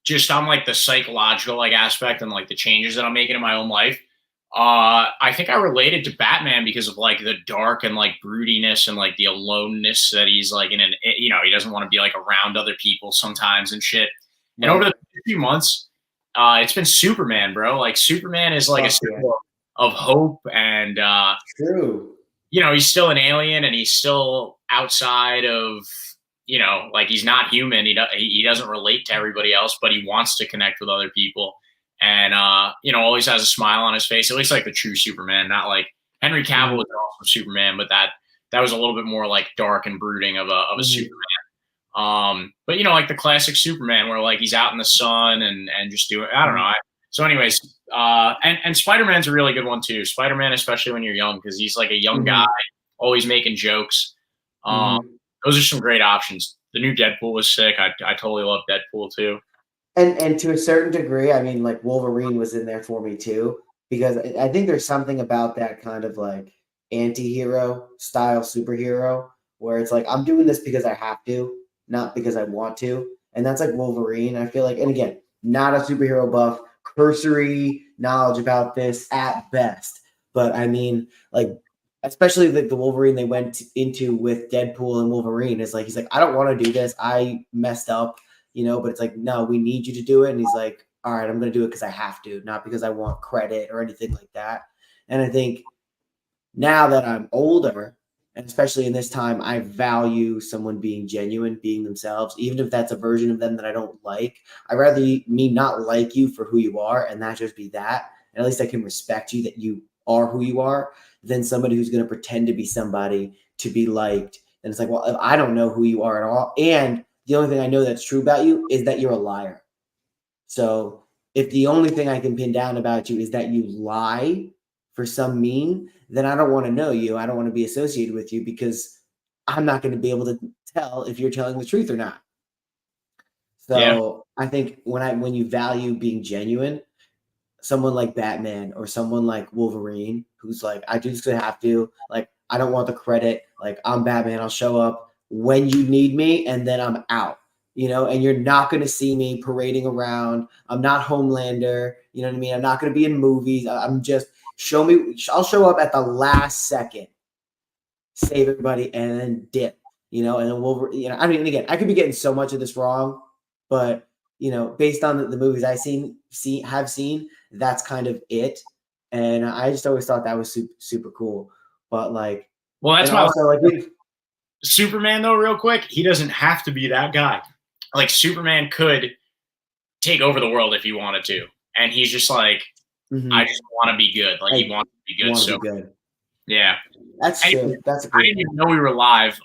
just on like the psychological like aspect and like the changes that I'm making in my own life. I think I related to Batman because of like the dark and like broodiness and like the aloneness that he's like in an, he doesn't want to be like around other people sometimes and shit. And over the few months, it's been Superman, bro. Like Superman is like a symbol of hope and true. He's still an alien and he's still outside of, like he's not human. He doesn't relate to everybody else, but he wants to connect with other people. And, always has a smile on his face, at least like the true Superman, not like Henry Cavill was awesome Superman, but that was a little bit more like dark and brooding of a Superman. But like the classic Superman where like he's out in the sun and just doing, I don't know. So anyways, and Spider-Man's a really good one too. Spider-Man, especially when you're young, because he's like a young guy, always making jokes. Those are some great options. The new Deadpool was sick. I totally love Deadpool too. And to a certain degree, I mean, like Wolverine was in there for me too, because I think there's something about that kind of like anti-hero style superhero where it's like, I'm doing this because I have to, not because I want to. And that's like Wolverine. I feel like, and again, not a superhero buff, cursory knowledge about this at best. But I mean, like, especially the Wolverine they went into with Deadpool and Wolverine is like, he's like, I don't want to do this. I messed up. But it's like, no, we need you to do it. And he's like, all right, I'm going to do it because I have to, not because I want credit or anything like that. And I think now that I'm older, and especially in this time, I value someone being genuine, being themselves, even if that's a version of them that I don't like. I'd rather me not like you for who you are and not just be that. And at least I can respect you that you are who you are than somebody who's going to pretend to be somebody to be liked. And it's like, well, if I don't know who you are at all, and the only thing I know that's true about you is that you're a liar. So if the only thing I can pin down about you is that you lie for some mean, then I don't want to know you. I don't want to be associated with you because I'm not going to be able to tell if you're telling the truth or not. So I think when you value being genuine, someone like Batman or someone like Wolverine, who's like, I just have to, like, I don't want the credit. Like, I'm Batman. I'll show up when you need me, and then I'm out, and you're not going to see me parading around. I'm not Homelander. You know what I mean? I'm not going to be in movies. I'm just I'll show up at the last second, save everybody, and then dip, and then Wolverine, I mean, again, I could be getting so much of this wrong, but, based on the movies I've seen, that's kind of it. And I just always thought that was super, super cool. But like, well, that's also like Superman though, real quick, he doesn't have to be that guy. Like Superman could take over the world if he wanted to. And he's just like, I just want to be good. Like he wants to be good. So good. Yeah. That's true. That's I didn't even know we were live.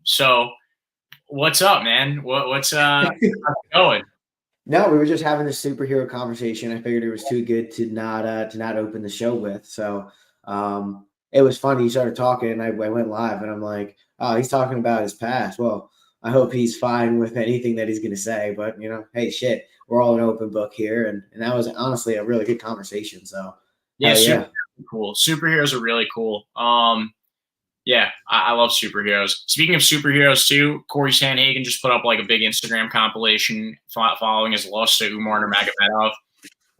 So what's up, man? What's going? No, we were just having this superhero conversation. I figured it was too good to not open the show with. So it was funny. You started talking, and I went live, and I'm like, oh, he's talking about his past. Well, I hope he's fine with anything that he's going to say. But, hey, shit, we're all an open book here. And that was honestly a really good conversation. So, yeah. Cool. Superheroes are really cool. Yeah, I love superheroes. Speaking of superheroes too, Corey Sanhagen just put up like a big Instagram compilation following his loss to Umar Nurmagomedov.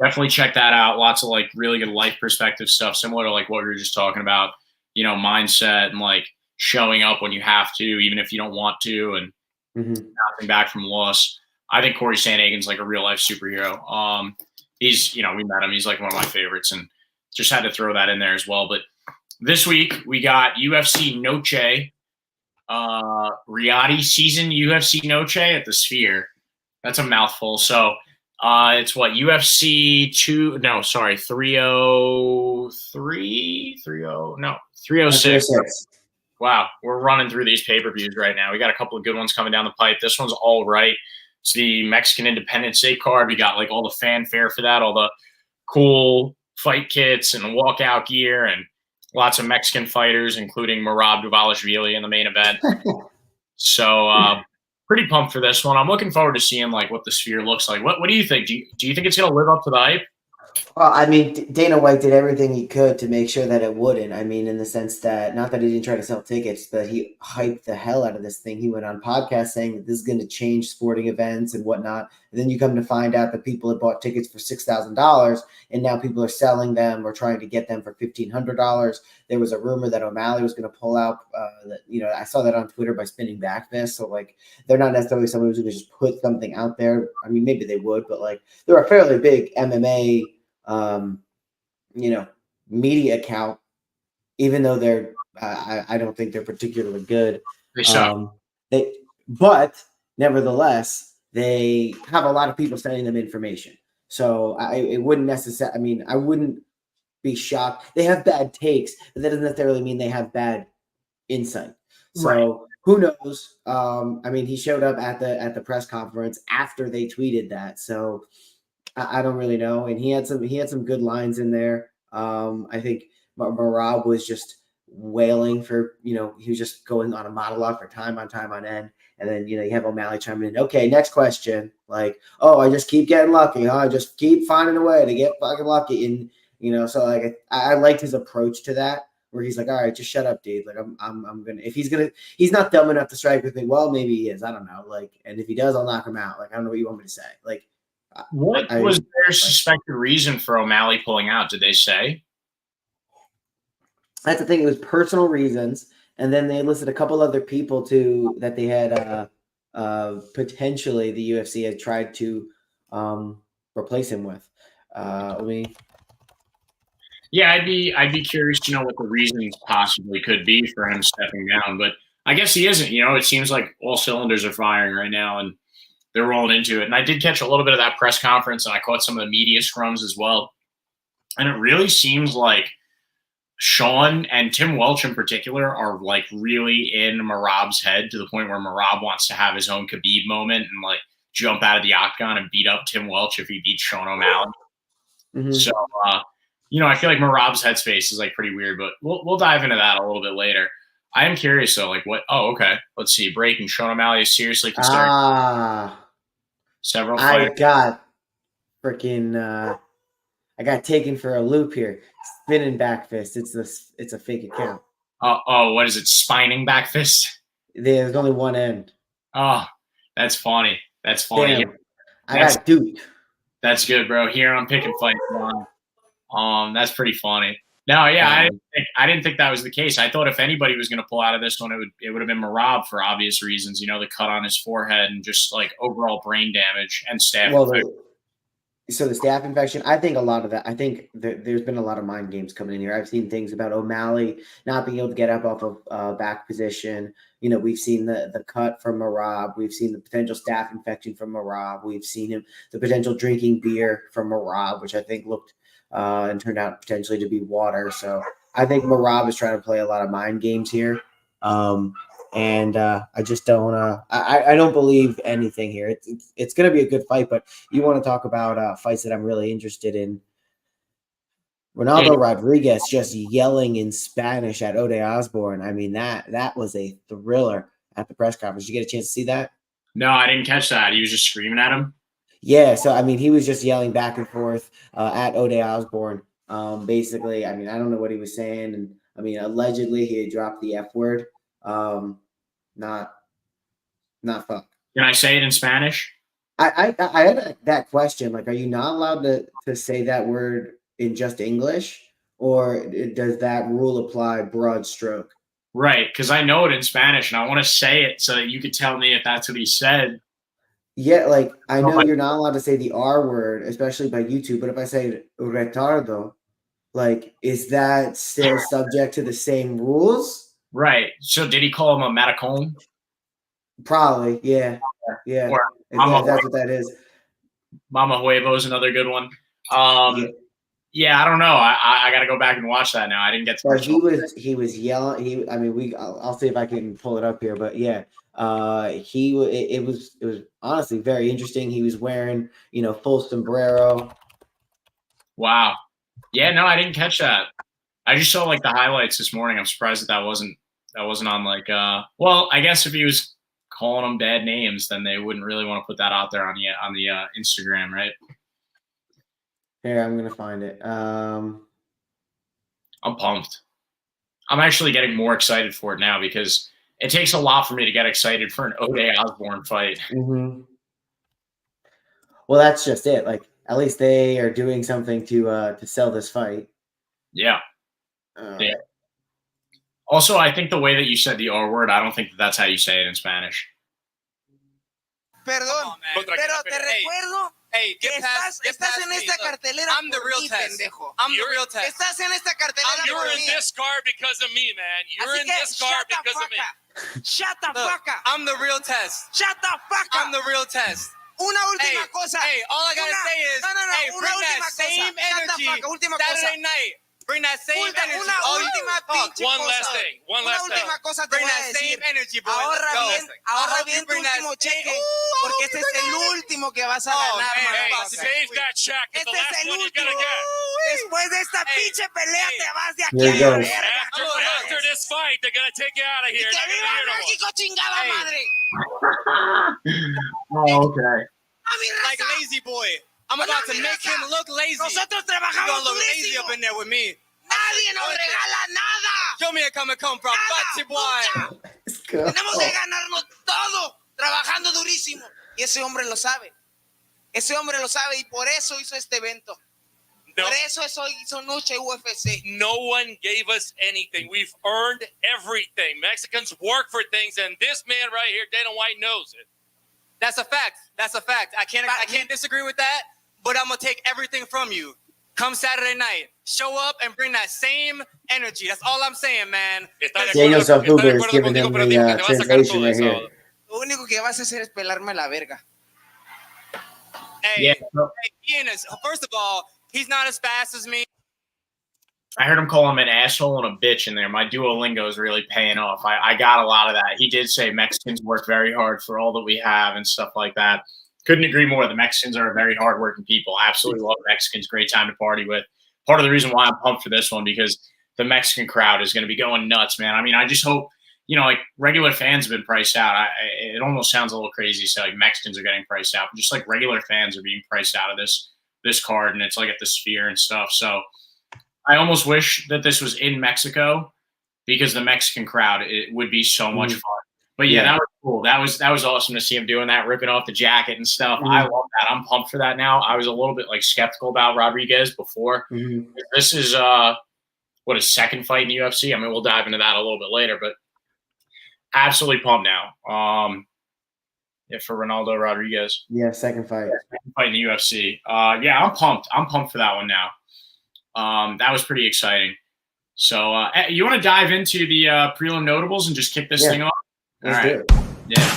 Definitely check that out. Lots of like really good life perspective stuff, similar to like what we were just talking about, mindset and like showing up when you have to, even if you don't want to, and bouncing back from loss. I think Corey Sanhagen's like a real life superhero. He's, we met him. He's like one of my favorites, and just had to throw that in there as well. But this week we got UFC Noche, Riyadh season UFC Noche at the Sphere. That's a mouthful. So it's what UFC 306. Wow, we're running through these pay-per-views right now. We got a couple of good ones coming down the pipe. This one's all right. It's the Mexican Independence Day card. We got like all the fanfare for that, all the cool fight kits and walkout gear, and lots of Mexican fighters, including Merab Dvalishvili in the main event. So pretty pumped for this one. I'm looking forward to seeing like what the Sphere looks like. What do you think? Do you think it's going to live up to the hype? Well, I mean, Dana White did everything he could to make sure that it wouldn't. I mean, in the sense that not that he didn't try to sell tickets, but he hyped the hell out of this thing. He went on podcasts saying that this is going to change sporting events and whatnot. And then you come to find out that people had bought tickets for $6,000, and now people are selling them or trying to get them for $1,500. There was a rumor that O'Malley was going to pull out. I saw that on Twitter by Spinning Backfist. So like, they're not necessarily someone who's going to just put something out there. I mean, maybe they would, but like, they're a fairly big MMA um, media account, even though they're, I don't think they're particularly good. They suck. But nevertheless, they have a lot of people sending them information. So it wouldn't necessarily, I mean, I wouldn't be shocked. They have bad takes, but that doesn't necessarily mean they have bad insight. So Right. who knows? I mean, he showed up at the press conference after they tweeted that. So I don't really know. And he had some good lines in there. I think Marab was just wailing for, he was just going on a monologue for time on end. And then, you have O'Malley chiming in. Okay, next question. Like, oh, I just keep getting lucky, huh? I just keep finding a way to get fucking lucky. And, so like I liked his approach to that, where he's like, all right, just shut up, dude. Like I'm gonna, if he's not dumb enough to strike with me. Well, maybe he is. I don't know. Like, and if he does, I'll knock him out. Like, I don't know what you want me to say. Like, What I was their like, suspected reason for O'Malley pulling out? Did they say? that's the thing. It was personal reasons, and then they listed a couple other people too that they had potentially the UFC had tried to replace him with. Let me. Yeah, I'd be curious to know what the reasons possibly could be for him stepping down, but I guess he isn't. It seems like all cylinders are firing right now, and they're rolling into it. And I did catch a little bit of that press conference, and I caught some of the media scrums as well. And it really seems like Sean and Tim Welch in particular are like really in Marab's head, to the point where Marab wants to have his own Khabib moment and like jump out of the octagon and beat up Tim Welch if he beats Sean O'Malley. So, Mhm. I feel like Marab's headspace is like pretty weird, but we'll dive into that a little bit later. I am curious though, like what? Oh, okay. Let's see. Breaking: Sean O'Malley is seriously considering Ah, several I fighters. got freaking. I got taken for a loop here. Spinning back fist. It's a fake account. What is it? Spining back fist. There's only one end. Oh, that's funny. That's funny. Yeah, Damn, I that's got duped. that's good, bro. Here on Pick and Fight. That's pretty funny. No, yeah, Got me. I didn't think that was the case. I thought if anybody was going to pull out of this one, it would have been Marab for obvious reasons. The cut on his forehead and just like overall brain damage and staph Well, infection. so the staph infection, I think a lot of that. I think there's been a lot of mind games coming in here. I've seen things about O'Malley not being able to get up off of back position. We've seen the cut from Marab. We've seen the potential staph infection from Marab. We've seen the potential drinking beer from Marab, which I think looked and turned out potentially to be water. So I think Marab is trying to play a lot of mind games here. Um, and I just don't. I don't believe anything here. It's going to be a good fight, but you want to talk about fights that I'm really interested in. Yeah, Ronaldo Rodriguez just yelling in Spanish at Ode Osborne. I mean, that was a thriller at the press conference. Did you get a chance to see that? no, I didn't catch that. He was just screaming at him. Yeah, so I mean, he was just yelling back and forth at Ode Osborne. Basically, I mean, I don't know what he was saying, and I mean, allegedly he had dropped the F word. Um, not not fuck. Can I say it in Spanish? I had that question. Like, are you not allowed to say that word in just English, or does that rule apply broad stroke? Right, because I know it in Spanish and I want to say it so that you could tell me if that's what he said. Yeah, like I Oh know my- you're not allowed to say the R word, especially by YouTube. But if I say retardo, like, is that still subject to the same rules? Right. So did he call him a matacone? Probably, yeah, yeah. Or If that's what that is, Mama Huevo is another good one. yeah. Yeah, I don't know. I got to go back and watch that now. I didn't get to But catch he all. was yelling. I mean, I'll see if I can pull it up here. But yeah, it was honestly very interesting. He was wearing full sombrero. Wow. Yeah, no, I didn't catch that. I just saw like the highlights this morning. I'm surprised that wasn't on like well, I guess if he was calling them bad names, then they wouldn't really want to put that out there on the Instagram, right? Here, I'm gonna find it. I'm pumped. I'm actually getting more excited for it now because it takes a lot for me to get excited for an O'Day Osborne fight. Well, that's just it. Like, at least they are doing something to sell this fight. Yeah. Yeah. Right. Also, I think the way that you said the R word, I don't think that's how you say it in Spanish. Perdón, pero te recuerdo que estás en esta cartelera. I'm the real test. Pendejo. I'm the real test. Estás en esta cartelera. You're in this card because of me, man. You're in this card because of me. Shut the fuck up. I'm the real test. Shut the fuck up. I'm the real test. Una última cosa. Hey, all I gotta say is, hey, bring that same energy Saturday night. Bring that same energy. Una última pinche One cosa. last thing. One last thing. Una última cosa te Bring voy a that decir. same energy, bro. Ahorra bien tu último cheque, porque este es el último que vas a ganar, mano. Save that check. Este es el último. Después de esta pinche pelea te vas de aquí Here a you la go. verga. After this fight, they're gonna take you out of here. ¡Que viva México, chingada madre! Oh, okay. ¡A mi Like raza! lazy boy. I'm about to make him look lazy. Nosotros You're trabajamos gonna look lazy durísimo. up in there with me. Nadie nos regala nada. Show me a come from Batsy boy. Let's go. Tenemos que ganarnos todo trabajando durísimo. Y ese hombre lo sabe. Ese hombre lo sabe y por eso hizo este evento. No, Por eso hizo Noche UFC. no one gave us anything. We've earned everything. Mexicans work for things, and this man right here, Dana White, knows it. That's a fact. That's a fact. I can't disagree with that, but I'm gonna take everything from you. Come Saturday night, show up and bring that same energy. That's all I'm saying, man. Daniel Zellhuber is giving them the translation right here. Lo único que vas a hacer es pelarme la verga. Hey, Yeah. hey, Ian is, first of all, he's not as fast as me. I heard him call him an asshole and a bitch in there. My Duolingo is really paying off. I got a lot of that. He did say Mexicans work very hard for all that we have and stuff like that. Couldn't agree more. The Mexicans are very hardworking people. Absolutely love Mexicans. Great time to party with. Part of the reason why I'm pumped for this one because the Mexican crowd is going to be going nuts, man. I mean, I just hope, like regular fans have been priced out. It almost sounds a little crazy to say like Mexicans are getting priced out, but just like regular fans are being priced out of this card, and it's like at the Sphere and stuff. So I almost wish that this was in Mexico because the Mexican crowd, it would be so much fun. But yeah, that was cool. That was awesome to see him doing that, ripping off the jacket and stuff. I love that. I'm pumped for that now. I was a little bit like skeptical about Rodriguez before. This is his second fight in the UFC. I mean, we'll dive into that a little bit later, but absolutely pumped now. For Ronaldo Rodriguez. Yeah, second fight. Second fight in the UFC. Yeah, I'm pumped. I'm pumped for that one now. That was pretty exciting. So you want to dive into the prelim notables and just kick this thing off? Let's do it. Yeah.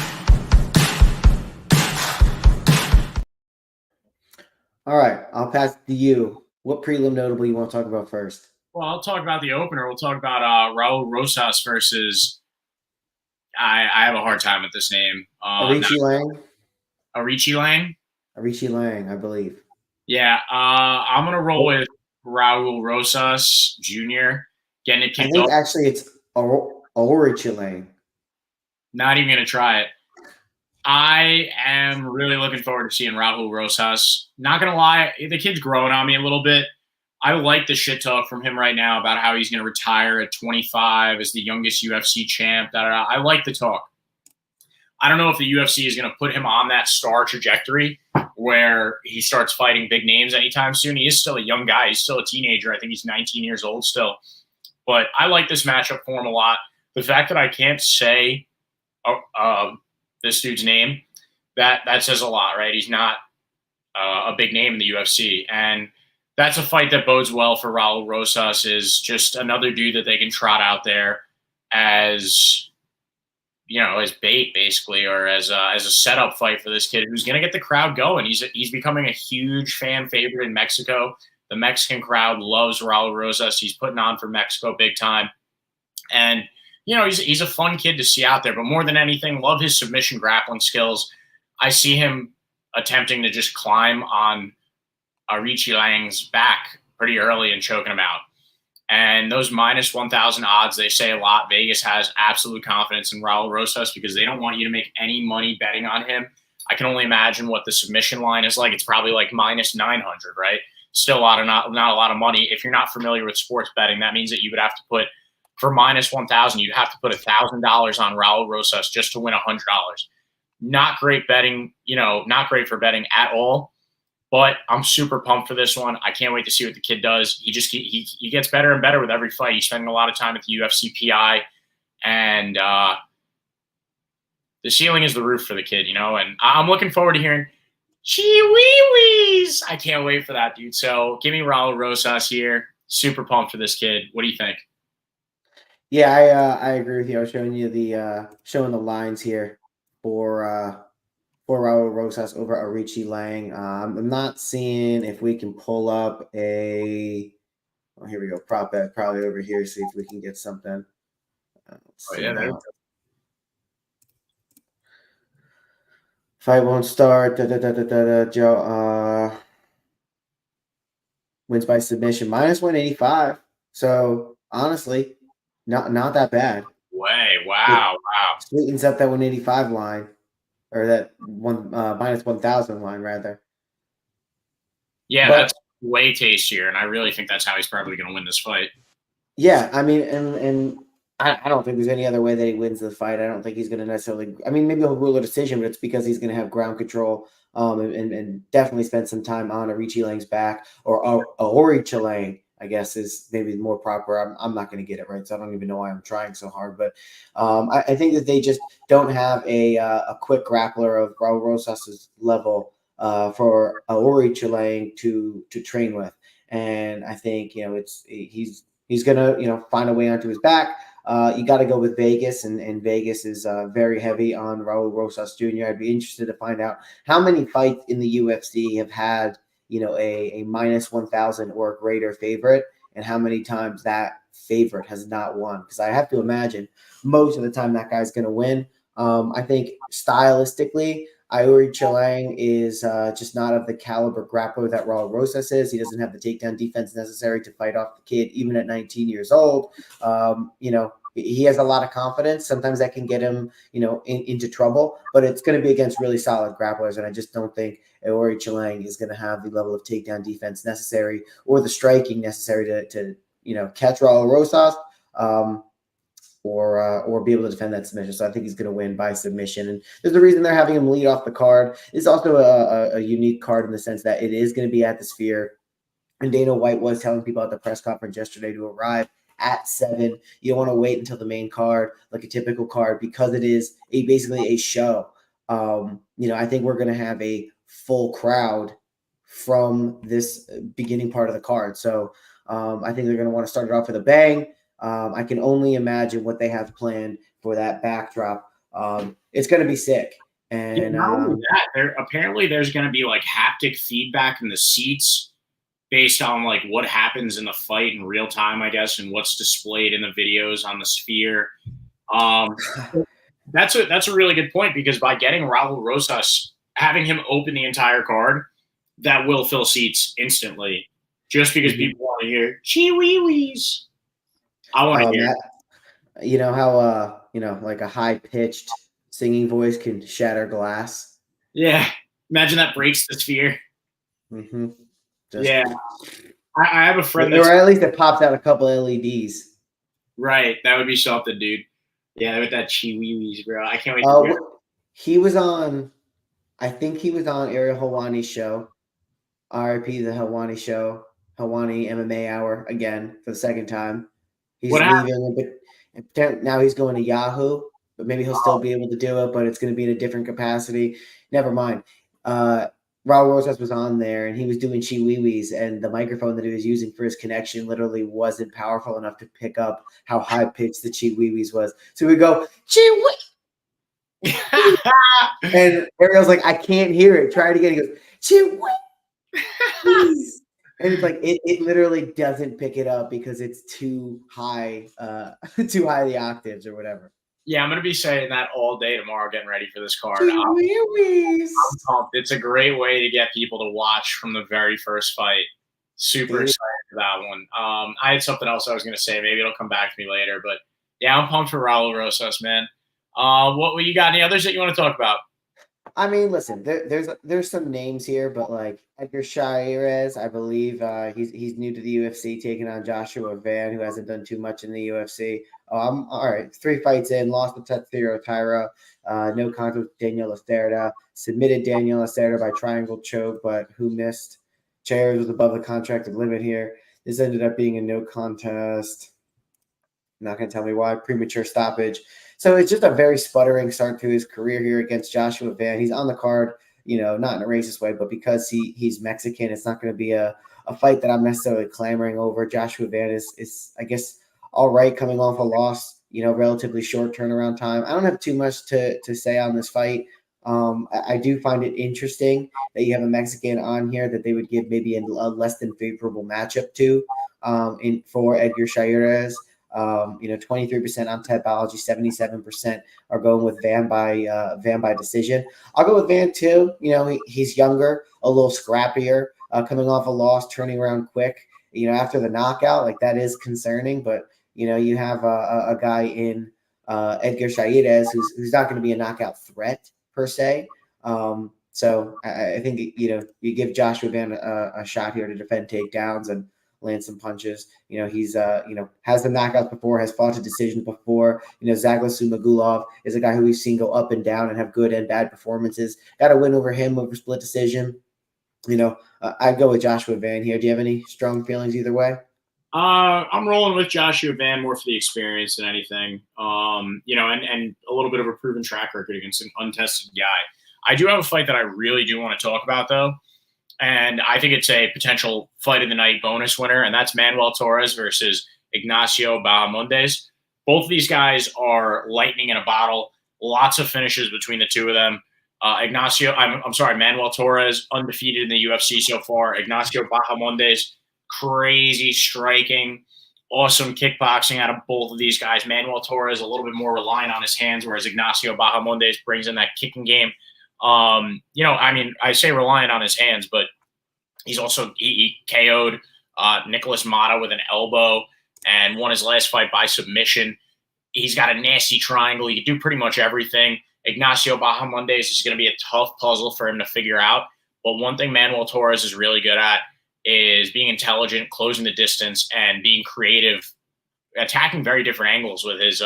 All right, I'll pass it to you. What prelim notable you want to talk about first? Well, I'll talk about the opener. We'll talk about Raul Rosas versus. I have a hard time with this name. Arichi Lang. Arichi Lang. Arichi Lang, I believe. Yeah, I'm gonna roll with Raul Rosas Jr. getting it kicked off. Actually it's Arichi Lang. Not even gonna try it. I am really looking forward to seeing Raul Rosas. Not gonna lie, the kid's growing on me a little bit. I like the shit talk from him right now about how he's going to retire at 25 as the youngest UFC champ. I like the talk. I don't know if the UFC is going to put him on that star trajectory where he starts fighting big names anytime soon. He is still a young guy. He's still a teenager. I think he's 19 years old still. But I like this matchup for him a lot. The fact that I can't say this dude's name, that says a lot, right? He's not a big name in the UFC. And that's a fight that bodes well for Raul Rosas, is just another dude that they can trot out there as, as bait basically, or as a setup fight for this kid who's going to get the crowd going. He's becoming a huge fan favorite in Mexico. The Mexican crowd loves Raul Rosas. He's putting on for Mexico big time. And, he's a fun kid to see out there, but more than anything, love his submission grappling skills. I see him attempting to just climb on Arichi Lang's back pretty early and choking him out. And those minus 1,000 odds, they say a lot. Vegas has absolute confidence in Raul Rosas because they don't want you to make any money betting on him. I can only imagine what the submission line is like. It's probably like minus 900, right? still not a lot of money. If you're not familiar with sports betting, that means that you would have to put, for minus 1,000, you'd have to put $1,000 on Raul Rosas just to win $100. Not great betting, not great for betting at all. But I'm super pumped for this one. I can't wait to see what the kid does. He gets better and better with every fight. He's spending a lot of time at the UFC PI, and the ceiling is the roof for the kid, And I'm looking forward to hearing Chee-wee-wees. I can't wait for that, dude. So give me Raul Rosas here. Super pumped for this kid. What do you think? Yeah, I agree with you. I was showing you showing the lines here for Raul Rosas over Arichi Lang. I'm not seeing if we can pull up here we go. Prop bet probably over here. See if we can get something. Fight won't start. Joe wins by submission. Minus 185. So honestly, not that bad. Wow. Sweetens up that 185 line. Or that minus 1,000 line, rather. Yeah, that's way tastier, and I really think that's how he's probably going to win this fight. Yeah, I mean, and I don't think there's any other way that he wins the fight. I don't think he's going to necessarily. I mean, maybe he'll rule a decision, but it's because he's going to have ground control, and definitely spend some time on Arichi Lang's back, or Arichi Lang, I guess, is maybe more proper. I'm not going to get it right, so I don't even know why I'm trying so hard. But I think that they just don't have a quick grappler of Raul Rosas' level for Arichi Lang to train with, and I think he's going to find a way onto his back. You got to go with Vegas, and Vegas is very heavy on Raul Rosas Jr. I'd be interested to find out how many fights in the UFC have had a minus 1,000 or greater favorite, and how many times that favorite has not won. Because I have to imagine most of the time that guy's going to win. I think stylistically, Arichi Lang is just not of the caliber grappler that Raul Rosas is. He doesn't have the takedown defense necessary to fight off the kid, even at 19 years old. He has a lot of confidence. Sometimes that can get him, into trouble, but it's going to be against really solid grapplers. And I just don't think Arichi Lang is going to have the level of takedown defense necessary or the striking necessary to catch Raul Rosas. Or be able to defend that submission. So I think he's going to win by submission. And there's a reason they're having him lead off the card. It's also a unique card in the sense that it is going to be at the Sphere. And Dana White was telling people at the press conference yesterday to arrive at 7. You don't want to wait until the main card, like a typical card, because it is basically a show. I think we're going to have a full crowd from this beginning part of the card. So I think they're going to want to start it off with a bang. I can only imagine what they have planned for that backdrop. It's going to be sick. And not only that, apparently there's going to be like haptic feedback in the seats based on like what happens in the fight in real time, I guess, and what's displayed in the videos on the Sphere. That's a really good point, because by getting Raul Rosas, having him open the entire card, that will fill seats instantly, just because people want to hear chee-wee-wees. I want to hear that. You know how like a high-pitched singing voice can shatter glass? Yeah. Imagine that breaks the Sphere. Mm-hmm. Yeah. I have a friend or at least it pops out a couple LEDs. Right. That would be something, dude. Yeah, with that chee-wee-wees, bro. I can't wait to hear it. He was on, I think he was on Ariel Helwani's show. RIP the Helwani show. Helwani MMA Hour again for the second time. He's leaving, but now he's going to Yahoo, but maybe he'll still be able to do it, but it's going to be in a different capacity. Never mind. Raul Rosas was on there, and he was doing chee-wee-wees, and the microphone that he was using for his connection literally wasn't powerful enough to pick up how high-pitched the chee-wee-wees was. So we go, chee-wee! And Ariel's like, I can't hear it. Try it again. He goes, chee-wee! And it's like it literally doesn't pick it up because it's too high the octaves or whatever. Yeah, I'm gonna be saying that all day tomorrow, getting ready for this card. I'm pumped. It's a great way to get people to watch from the very first fight. Super excited for that one. I had something else I was gonna say. Maybe it'll come back to me later. But yeah, I'm pumped for Raul Rosas, man. What you got? Any others that you want to talk about? I mean, listen, there's some names here, but like Edgar Chairez, I believe he's new to the UFC, taking on Joshua Van, who hasn't done too much in the UFC. All right, 3 fights in, lost to Tetsuya Taira, no contest with Daniel Lacerda, submitted Daniel Lacerda by triangle choke, but who missed? Chairez was above the contracted limit here. This ended up being a no contest. Not going to tell me why. Premature stoppage. So it's just a very sputtering start to his career here against Joshua Van. He's on the card, not in a racist way, but because he's Mexican, it's not going to be a fight that I'm necessarily clamoring over. Joshua Van is I guess, all right, coming off a loss, relatively short turnaround time. I don't have too much to say on this fight. I do find it interesting that you have a Mexican on here that they would give maybe a less than favorable matchup to for Edgar Chairez. 23% on Typology, 77% are going with Van by decision. I'll go with Van too. He's younger, a little scrappier, coming off a loss, turning around quick. After the knockout, like that is concerning. But you have a guy in Edgar Chairez who's not going to be a knockout threat per se. So I think you give Joshua Van a shot here to defend takedowns and land some punches. He's has the knockouts before, has fought to decisions before. Zagla Sumagulov is a guy who we've seen go up and down and have good and bad performances. Got a win over him over split decision. I'd go with Joshua Van here. Do you have any strong feelings either way? I'm rolling with Joshua Van more for the experience than anything. And a little bit of a proven track record against an untested guy. I do have a fight that I really do want to talk about though. And I think it's a potential fight of the night bonus winner, and that's Manuel Torres versus Ignacio Bahamondes. Both of these guys are lightning in a bottle. Lots of finishes between the two of them. Manuel Torres, undefeated in the UFC so far. Ignacio Bahamondes, crazy striking, awesome kickboxing out of both of these guys. Manuel Torres a little bit more reliant on his hands, whereas Ignacio Bahamondes brings in that kicking game. I say reliant on his hands, but he's also he KO'd Nicholas Mata with an elbow and won his last fight by submission. He's got a nasty triangle. He can do pretty much everything. Ignacio Bahamondes is going to be a tough puzzle for him to figure out. But one thing Manuel Torres is really good at is being intelligent, closing the distance, and being creative, attacking very different angles with his,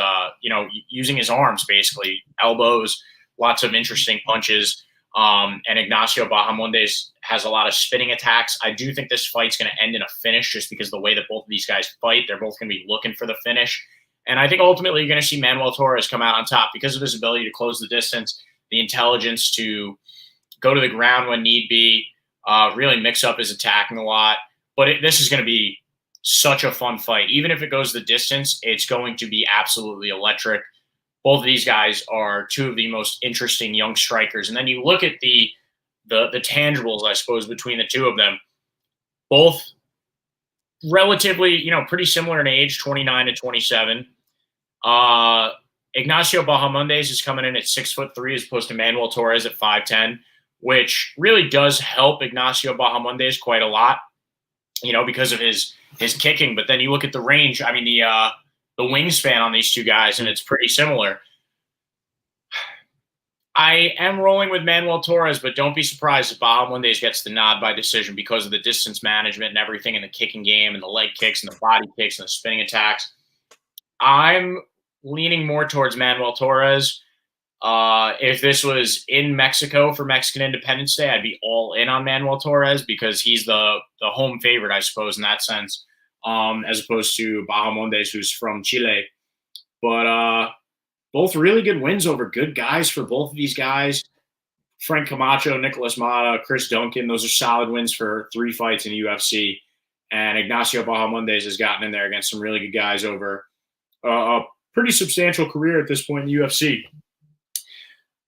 using his arms, basically, elbows, lots of interesting punches. And Ignacio Bahamondes has a lot of spinning attacks. I do think this fight's going to end in a finish just because the way that both of these guys fight, they're both going to be looking for the finish. And I think ultimately you're going to see Manuel Torres come out on top because of his ability to close the distance, the intelligence to go to the ground when need be, really mix up his attacking a lot. But this is going to be such a fun fight. Even if it goes the distance, it's going to be absolutely electric. Both of these guys are two of the most interesting young strikers. And then you look at the tangibles, I suppose, between the two of them. Both relatively, pretty similar in age, 29 to 27. Ignacio Bahamondes is coming in at 6'3" as opposed to Manuel Torres at 5'10", which really does help Ignacio Bahamondes quite a lot, because of his kicking. But then you look at the range. I mean, the wingspan on these two guys, and it's pretty similar. I am rolling with Manuel Torres, but don't be surprised if Bahamondes gets the nod by decision because of the distance management and everything in the kicking game and the leg kicks and the body kicks and the spinning attacks. I'm leaning more towards Manuel Torres. If this was in Mexico for Mexican Independence Day, I'd be all in on Manuel Torres because he's the home favorite, I suppose, in that sense. As opposed to Bahamondes, who's from Chile. But both really good wins over good guys for both of these guys. Frank Camacho, Nicholas Mata, Chris Duncan, those are solid wins for 3 fights in the UFC. And Ignacio Bahamondes has gotten in there against some really good guys over a pretty substantial career at this point in the UFC.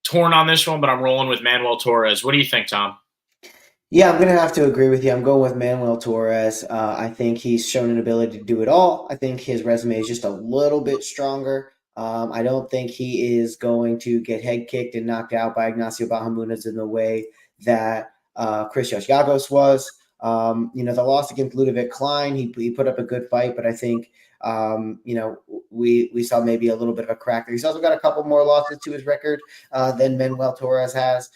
Torn on this one, but I'm rolling with Manuel Torres. What do you think, Tom? Yeah, I'm going to have to agree with you. I'm going with Manuel Torres. I think he's shown an ability to do it all. I think his resume is just a little bit stronger. I don't think he is going to get head kicked and knocked out by Ignacio Bahamondes in the way that Chris Yashagos was. The loss against Ludovic Klein, he put up a good fight, but I think, we saw maybe a little bit of a crack there. He's also got a couple more losses to his record than Manuel Torres has.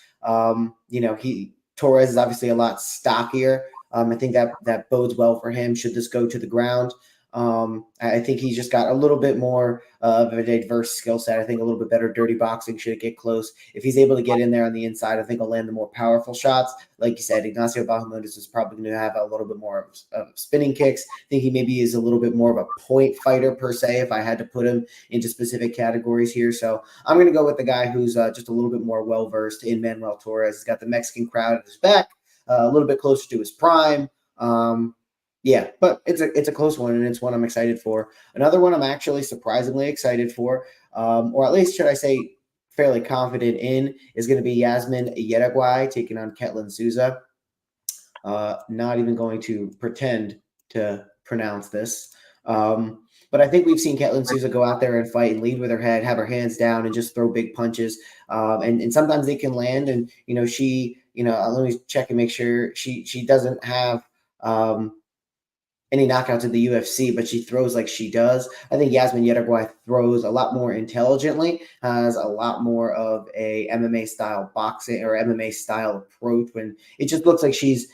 Torres is obviously a lot stockier. I think that bodes well for him should this go to the ground. I think he's just got a little bit more of a diverse skill set. I think a little bit better dirty boxing should it get close. If he's able to get in there on the inside, I think he'll land the more powerful shots. Like you said, Ignacio Bahamondes is probably going to have a little bit more of spinning kicks. I think he maybe is a little bit more of a point fighter per se, if I had to put him into specific categories here. So I'm going to go with the guy who's just a little bit more well-versed in Manuel Torres. He's got the Mexican crowd at his back, a little bit closer to his prime. Yeah, but it's a close one, and it's one I'm excited for. Another one I'm actually surprisingly excited for, or at least should I say fairly confident in, is going to be Yasmin Yereguay taking on Ketlin Souza. Not even going to pretend to pronounce this. But I think we've seen Ketlin Souza go out there and fight and lead with her head, have her hands down, and just throw big punches. And sometimes they can land. And, she, let me check and make sure she doesn't have any knockouts in the UFC, but she throws like she does. I think Yasmin Yereguay throws a lot more intelligently, has a lot more of a MMA style boxing or MMA style approach, when it just looks like she's,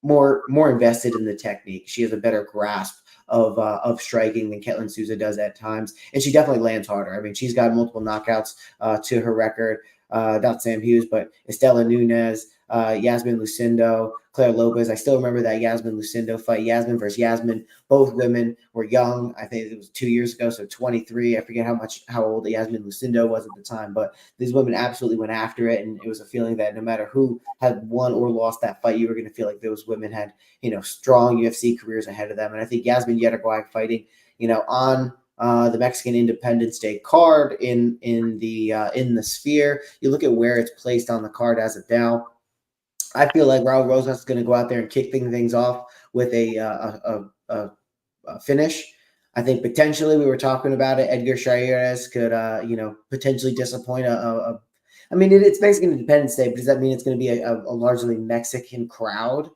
more invested in the technique. She has a better grasp of striking than Ketlin Souza does at times. And she definitely lands harder. I mean, she's got multiple knockouts to her record. Not Sam Hughes, but Estela Nunez, Yasmin Lucindo, Claire Lopez. I still remember that Yasmin Lucindo fight. Yasmin versus Yasmin. Both women were young. I think it was 2 years ago, so 23. I forget how old Yasmin Lucindo was at the time, but these women absolutely went after it, and it was a feeling that no matter who had won or lost that fight, you were going to feel like those women had, strong UFC careers ahead of them. And I think Yasmin Yereguay fighting, on the Mexican Independence Day card in the Sphere. You look at where it's placed on the card as of now. I feel like Raul Rosas is going to go out there and kick things off with a finish. I think potentially we were talking about it. Edgar Chairez could, potentially disappoint it's Mexican Independence Day, but does that mean it's going to be a largely Mexican crowd?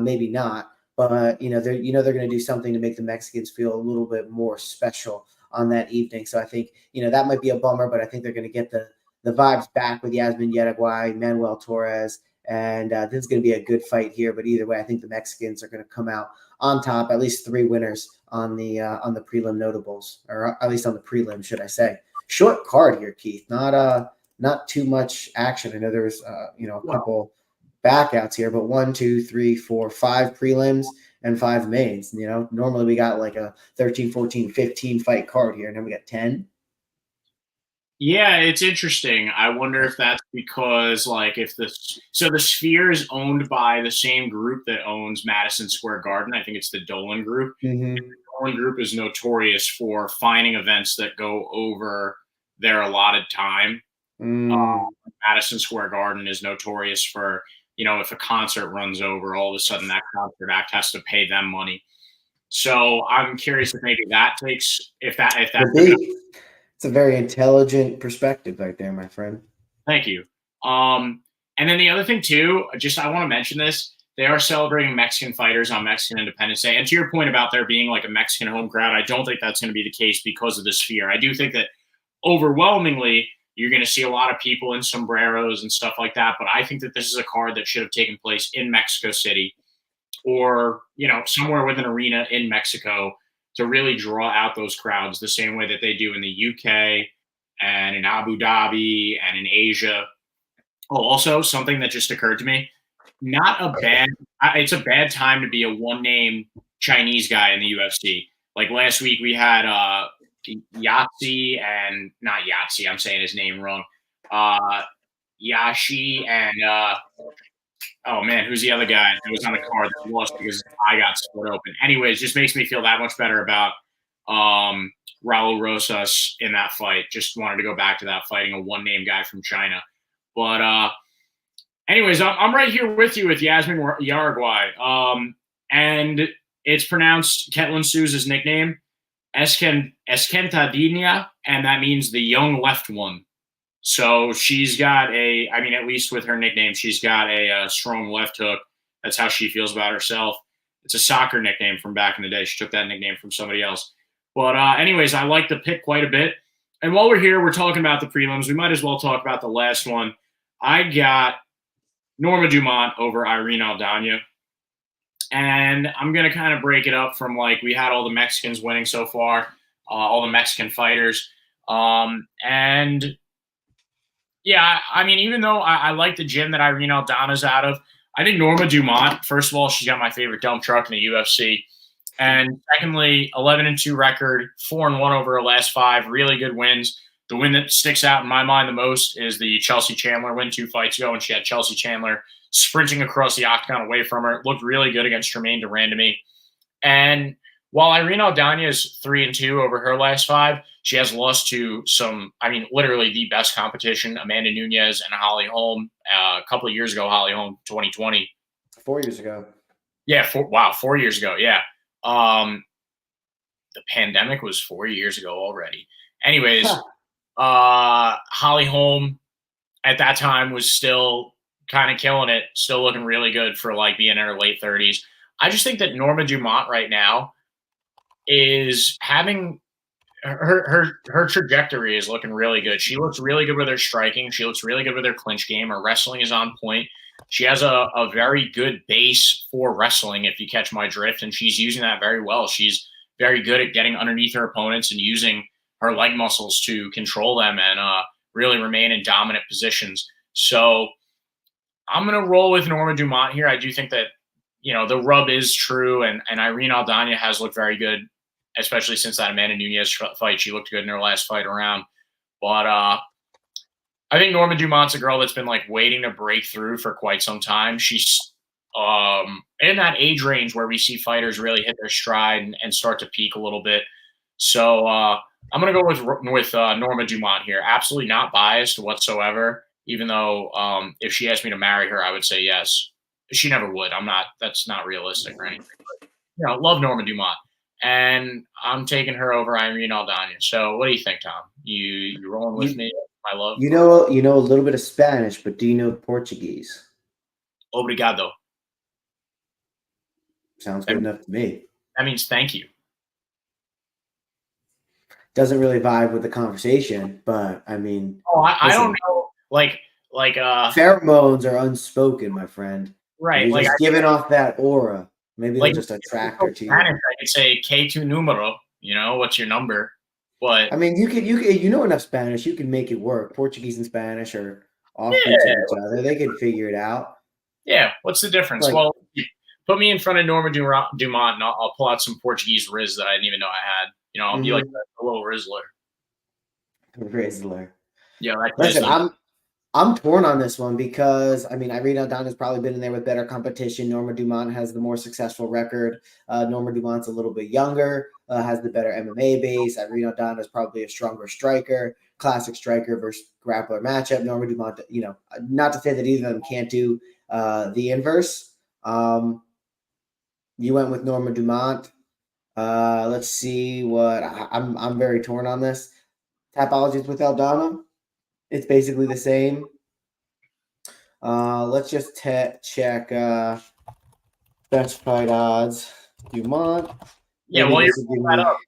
Maybe not. But they're going to do something to make the Mexicans feel a little bit more special on that evening. So I think that might be a bummer, but I think they're going to get the vibes back with Yasmin Yereguay, Manuel Torres, and this is going to be a good fight here. But either way, I think the Mexicans are going to come out on top. At least 3 winners on the prelim notables, or at least on the prelim, should I say? Short card here, Keith. Not too much action. I know there was a couple backouts here, but 1, 2, 3, 4, 5 prelims and 5 mains. Normally we got like a 13, 14, 15 fight card here, and then we got 10. Yeah, it's interesting. I wonder if that's because, if the Sphere is owned by the same group that owns Madison Square Garden. I think it's the Dolan Group. Mm-hmm. The Dolan Group is notorious for finding events that go over their allotted time. Madison Square Garden is notorious for, if a concert runs over, all of a sudden that concert act has to pay them money. So I'm curious if maybe that takes if that's it's a very intelligent perspective right there, my friend. Thank you. And then the other thing too, I want to mention this. They are celebrating Mexican fighters on Mexican Independence Day. And to your point about there being like a Mexican home crowd, I don't think that's going to be the case because of the Sphere. I do think that overwhelmingly you're going to see a lot of people in sombreros and stuff like that. But I think that this is a card that should have taken place in Mexico City or, somewhere with an arena in Mexico to really draw out those crowds the same way that they do in the UK and in Abu Dhabi and in Asia. Oh, also something that just occurred to me, it's a bad time to be a one-name Chinese guy in the UFC. Like last week we had Yahtzee and not Yahtzee, I'm saying his name wrong. Yashi and oh man, who's the other guy that was on the card that lost because his eye got split open? Anyways, just makes me feel that much better about Raul Rosas in that fight. Just wanted to go back to that, fighting a one-name guy from China. But anyways, I'm right here with you with Yasmin Yereguay. And it's pronounced Ketlin Souza's nickname, Esquentadilla, and that means the young left one. So she's got at least with her nickname, she's got a strong left hook. That's how she feels about herself. It's a soccer nickname from back in the day. She took that nickname from somebody else. But anyways, I like the pick quite a bit. And while we're here, we're talking about the prelims. We might as well talk about the last one. I got Norma Dumont over Irene Aldana. And I'm going to kind of break it up from like we had all the Mexicans winning so far, all the Mexican fighters. And yeah, I mean, even though I like the gym that Irene Aldana's out of, I think Norma Dumont, first of all, she's got my favorite dump truck in the UFC. And secondly, 11-2 record, 4-1 over her last 5, really good wins. The win that sticks out in my mind the most is the Chelsea Chandler win 2 fights ago, and she had Chelsea Chandler sprinting across the octagon away from her. It looked really good against Tremaine Durand to me. And while Irene Aldana is 3-2 over her last 5, she has lost to some, I mean, literally the best competition, Amanda Nunes and Holly Holm. A couple of years ago, Holly Holm, 2020. 4 years ago. Yeah, 4 years ago, yeah. The pandemic was 4 years ago already. Anyways, Holly Holm at that time was still kind of killing it, still looking really good for like being in her late 30s. I just think that Norma Dumont right now is having her trajectory is looking really good. She looks really good with her striking. She looks really good with her clinch game. Her wrestling is on point. She has a very good base for wrestling, if you catch my drift, and she's using that very well. She's very good at getting underneath her opponents and using her leg muscles to control them and really remain in dominant positions. So I'm going to roll with Norma Dumont here. I do think that, you know, the rub is true, and Irene Aldana has looked very good, especially since that Amanda Nunes fight. She looked good in her last fight around. But I think Norma Dumont's a girl that's been like waiting to break through for quite some time. She's in that age range where we see fighters really hit their stride and start to peak a little bit. So I'm going to go with Norma Dumont here. Absolutely not biased whatsoever, even though if she asked me to marry her, I would say yes. She never would. That's not realistic or anything. But, you know, love Norma Dumont. And I'm taking her over Irene Aldana. So what do you think, Tom? You rolling with me? I love. You know a little bit of Spanish, but do you know Portuguese? Obrigado. Sounds good enough to me. That means thank you. Doesn't really vibe with the conversation, but I mean, I don't know. Like pheromones are unspoken, my friend. Right. You're just giving off that aura. Maybe they'll just attract her to you. I could say que tu numero. You know, what's your number? But I mean, you know enough Spanish, you can make it work. Portuguese and Spanish are offbeat to each other. They can figure it out. Yeah. What's the difference? Like, well, put me in front of Norma Dumont, and I'll pull out some Portuguese riz that I didn't even know I had. You know, I'll be like a little Rizzler. Rizzler. Yeah. Listen, I'm torn on this one because, I mean, Irene Aldana has probably been in there with better competition. Norma Dumont has the more successful record. Norma Dumont's a little bit younger, has the better MMA base. Irene Aldana is probably a stronger striker, classic striker versus grappler matchup. Norma Dumont, you know, not to say that either of them can't do the inverse. You went with Norma Dumont. Let's see what I'm very torn on this. Tapologies with Aldana. It's basically the same. Let's just check best fight odds. Dumont. Yeah, well, you're that up.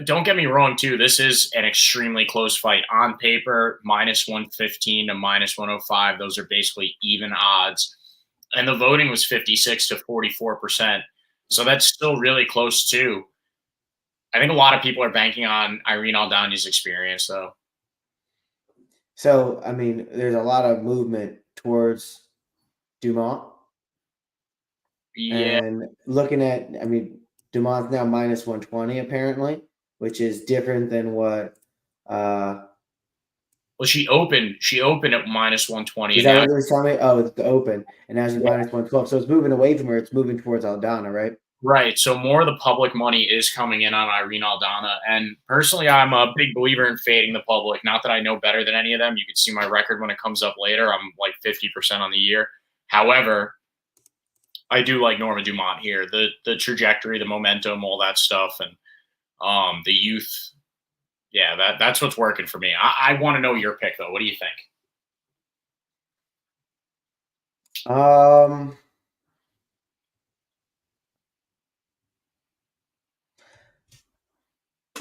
Don't get me wrong, too. This is an extremely close fight. On paper, -115 to -105. Those are basically even odds. And the voting was 56 to 44%. So that's still really close, too. I think a lot of people are banking on Irene Aldana's experience, though. So, I mean, there's a lot of movement towards Dumont. Yeah. And looking at, I mean, Dumont's now -120 apparently, which is different than what. Well, she opened at -120. Is that what it was telling me? Oh, it's the open, and now she's -112. So it's moving away from her. It's moving towards Aldana, right? Right. So more of the public money is coming in on Irene Aldana. And personally, I'm a big believer in fading the public. Not that I know better than any of them. You can see my record when it comes up later. I'm like 50% on the year. However, I do like Norma Dumont here. The trajectory, the momentum, all that stuff, and the youth. Yeah, that's what's working for me. I want to know your pick, though. What do you think?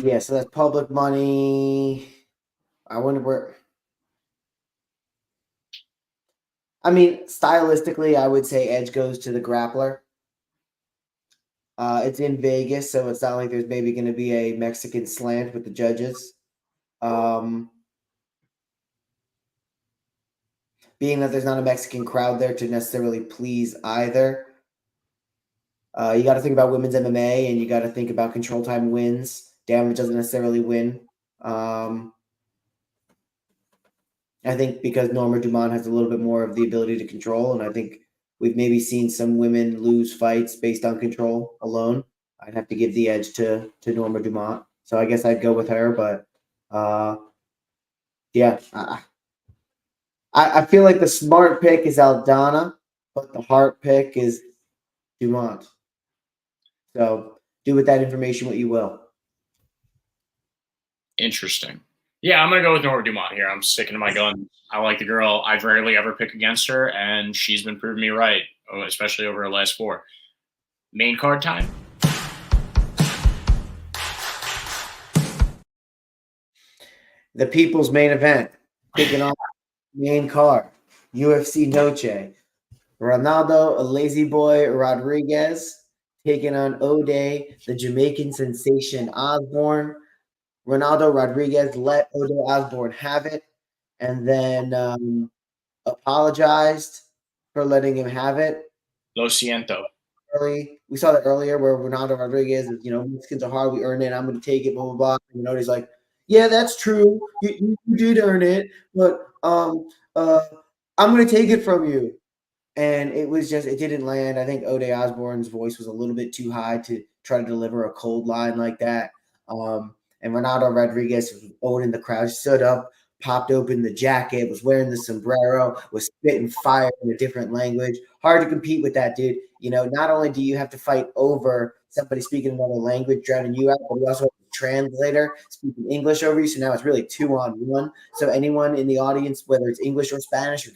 Yeah, so that's public money. I wonder where. I mean, stylistically, I would say edge goes to the grappler. It's in Vegas, so it's not like there's maybe going to be a Mexican slant with the judges. Being that there's not a Mexican crowd there to necessarily please either. You got to think about women's MMA, and you got to think about control time wins. Damage doesn't necessarily win. I think because Norma Dumont has a little bit more of the ability to control, and I think we've maybe seen some women lose fights based on control alone. I'd have to give the edge to Norma Dumont. So I guess I'd go with her, but yeah. I feel like the smart pick is Aldana, but the heart pick is Dumont. So do with that information what you will. Interesting. Yeah, I'm going to go with Norma Dumont here. I'm sticking to my guns. I like the girl. I've rarely ever picked against her, and she's been proving me right, especially over her last 4. Main card time. The people's main event, kicking off main card, UFC Noche. Ronaldo, a lazy boy Rodriguez, taking on O'Day, the Jamaican sensation Osborne. Ronaldo Rodriguez let O'Day Osborne have it, and then apologized for letting him have it. Lo siento. We saw that earlier where Ronaldo Rodriguez is, Mexicans are hard, we earned it, I'm going to take it, blah, blah, blah. And O'Day's like, yeah, that's true. You did earn it, but I'm going to take it from you. And it didn't land. I think O'Day Osborne's voice was a little bit too high to try to deliver a cold line like that. And Ronaldo Rodriguez was owning the crowd, stood up, popped open the jacket, was wearing the sombrero, was spitting fire in a different language. Hard to compete with that, dude. Not only do you have to fight over somebody speaking another language, drowning you out, but you also have a translator speaking English over you. So now it's really 2-on-1. So anyone in the audience, whether it's English or Spanish, or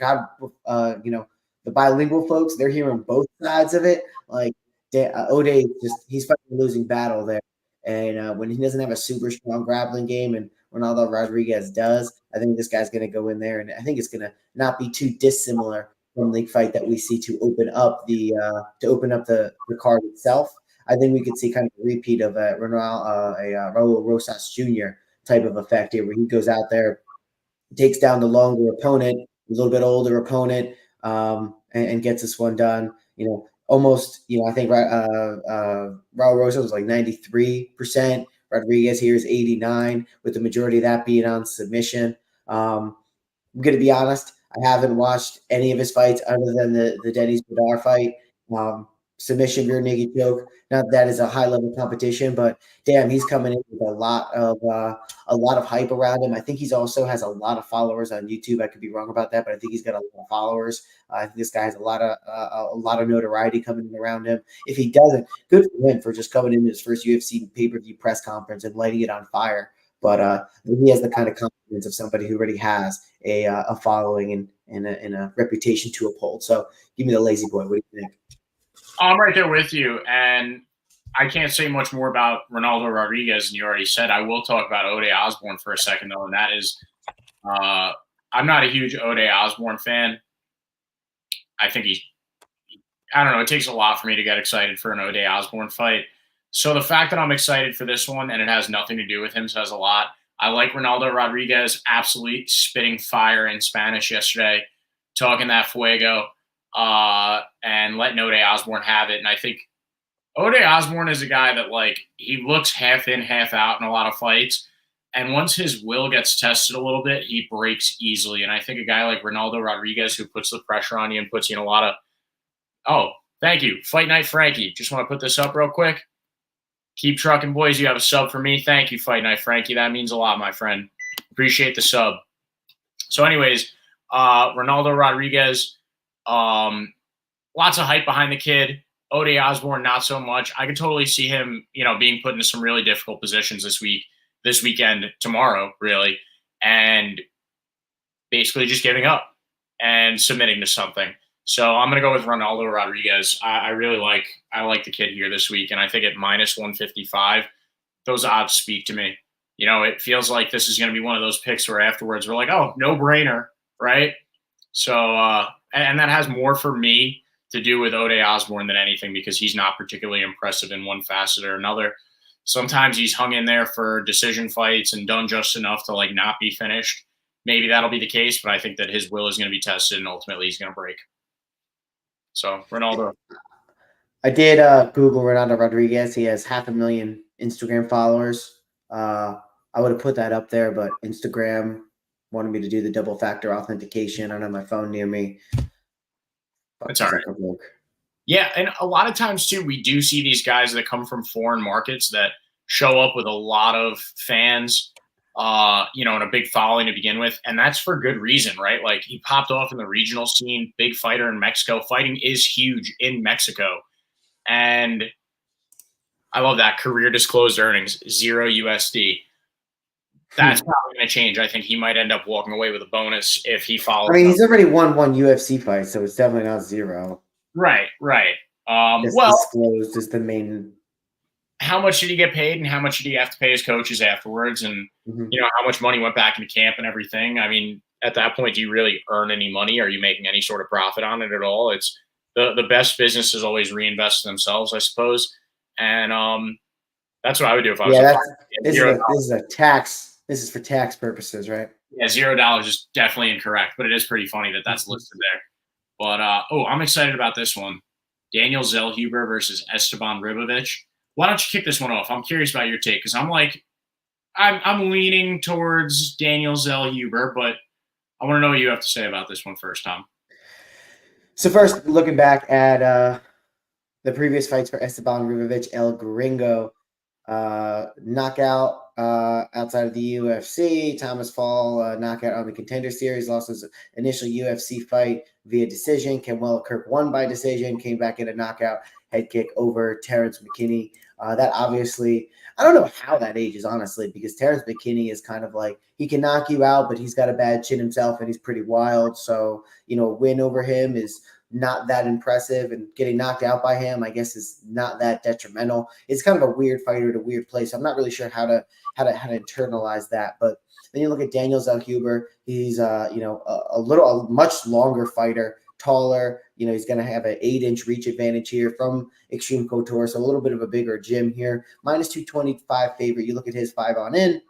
the bilingual folks, they're hearing both sides of it. Like O'Day, he's fighting a losing battle there. And when he doesn't have a super strong grappling game, and Ronaldo Rodriguez does, I think this guy's going to go in there, and I think it's going to not be too dissimilar from the fight that we see to open up the card itself. I think we could see kind of a repeat of a Raul Rosas Jr. type of effect here, where he goes out there, takes down the longer opponent, a little bit older opponent, and gets this one done. Almost, I think Raul Rosas was like 93%. Rodriguez here is 89%, with the majority of that being on submission. I'm going to be honest, I haven't watched any of his fights other than the Dennis Badar fight. Submission, rear naked choke. Not that is a high level competition, but damn, he's coming in with a lot of hype around him. I think he's also has a lot of followers on YouTube. I could be wrong about that, but I think he's got a lot of followers. I think this guy has a lot of notoriety coming in around him. If he doesn't, good for him for just coming into his first UFC pay-per-view press conference and lighting it on fire. But he has the kind of confidence of somebody who already has a following and a reputation to uphold. So give me the lazy boy. What do you think? I'm right there with you, and I can't say much more about Ronaldo Rodriguez than you already said. I will talk about O'Day Osborne for a second, though, and that is I'm not a huge O'Day Osborne fan. I think I don't know, it takes a lot for me to get excited for an O'Day Osborne fight. So the fact that I'm excited for this one, and it has nothing to do with him, says a lot. I like Ronaldo Rodriguez, absolutely spitting fire in Spanish yesterday, talking that fuego. And letting O'Day Osborne have it. And I think O'Day Osborne is a guy that, like, he looks half in, half out in a lot of fights. And once his will gets tested a little bit, he breaks easily. And I think a guy like Ronaldo Rodriguez, who puts the pressure on you and puts you in a lot of – oh, thank you. Fight Night Frankie. Just want to put this up real quick. Keep trucking, boys. You have a sub for me. Thank you, Fight Night Frankie. That means a lot, my friend. Appreciate the sub. So anyways, Ronaldo Rodriguez – lots of hype behind the kid. O'Day Osborne, not so much. I could totally see him, being put into some really difficult positions this weekend, tomorrow, really, and basically just giving up and submitting to something. So I'm going to go with Ronaldo Rodriguez. I like the kid here this week, and I think at minus 155, those odds speak to me. You know, it feels like this is going to be one of those picks where afterwards we're like, oh, no brainer, right? So, and that has more for me to do with Ode Osborne than anything, because he's not particularly impressive in one facet or another. Sometimes he's hung in there for decision fights and done just enough to like not be finished. Maybe that'll be the case, but I think that his will is going to be tested and ultimately he's going to break. So, Ronaldo. I did Google Ronaldo Rodriguez. He has 500,000 Instagram followers. I would have put that up there, but Instagram wanted me to do the double factor authentication. I don't have my phone near me. That's all right. Yeah, and a lot of times too, we do see these guys that come from foreign markets that show up with a lot of fans, you know, and a big following to begin with, and that's for good reason, right? Like, he popped off in the regional scene, big fighter in Mexico. Fighting is huge in Mexico, and I love that. Career disclosed earnings, $0 USD. That's probably going to change. I think he might end up walking away with a bonus if he follows. I mean, he's already won one UFC fight, so it's definitely not zero. Right. Well, disclosed is the main. How much did he get paid, and how much did he have to pay his coaches afterwards, and you know, how much money went back into camp and everything? I mean, at that point, do you really earn any money? Are you making any sort of profit on it at all? It's the best businesses always reinvest in themselves, I suppose, and that's what I would do if I was. Yeah, this is a tax. This is for tax purposes, right? Yeah, $0 is definitely incorrect, but it is pretty funny that that's listed there. But I'm excited about this one. Daniel Zellhuber versus Esteban Ribovic. Why don't you kick this one off? I'm curious about your take, because I'm leaning towards Daniel Zellhuber, but I want to know what you have to say about this one first, Tom. So first, looking back at the previous fights for Esteban Ribovic, El Gringo, knockout outside of the UFC. Thomas Fall, knockout on the Contender Series, lost his initial UFC fight via decision. Kenwell Kirk won by decision, came back in a knockout head kick over Terrence McKinney. That obviously, I don't know how that ages, honestly, because Terrence McKinney is kind of like, he can knock you out, but he's got a bad chin himself and he's pretty wild. So, you know, a win over him is not that impressive, and getting knocked out by him, I guess, is not that detrimental. It's kind of a weird fighter at a weird place. I'm not really sure how to internalize that. But then you look at Daniel Zellhuber. He's you know, a much longer fighter, taller. You know, he's going to have an 8-inch reach advantage here from Extreme Couture, so a little bit of a bigger gym here. Minus 225 favorite. You look at his 5 on in.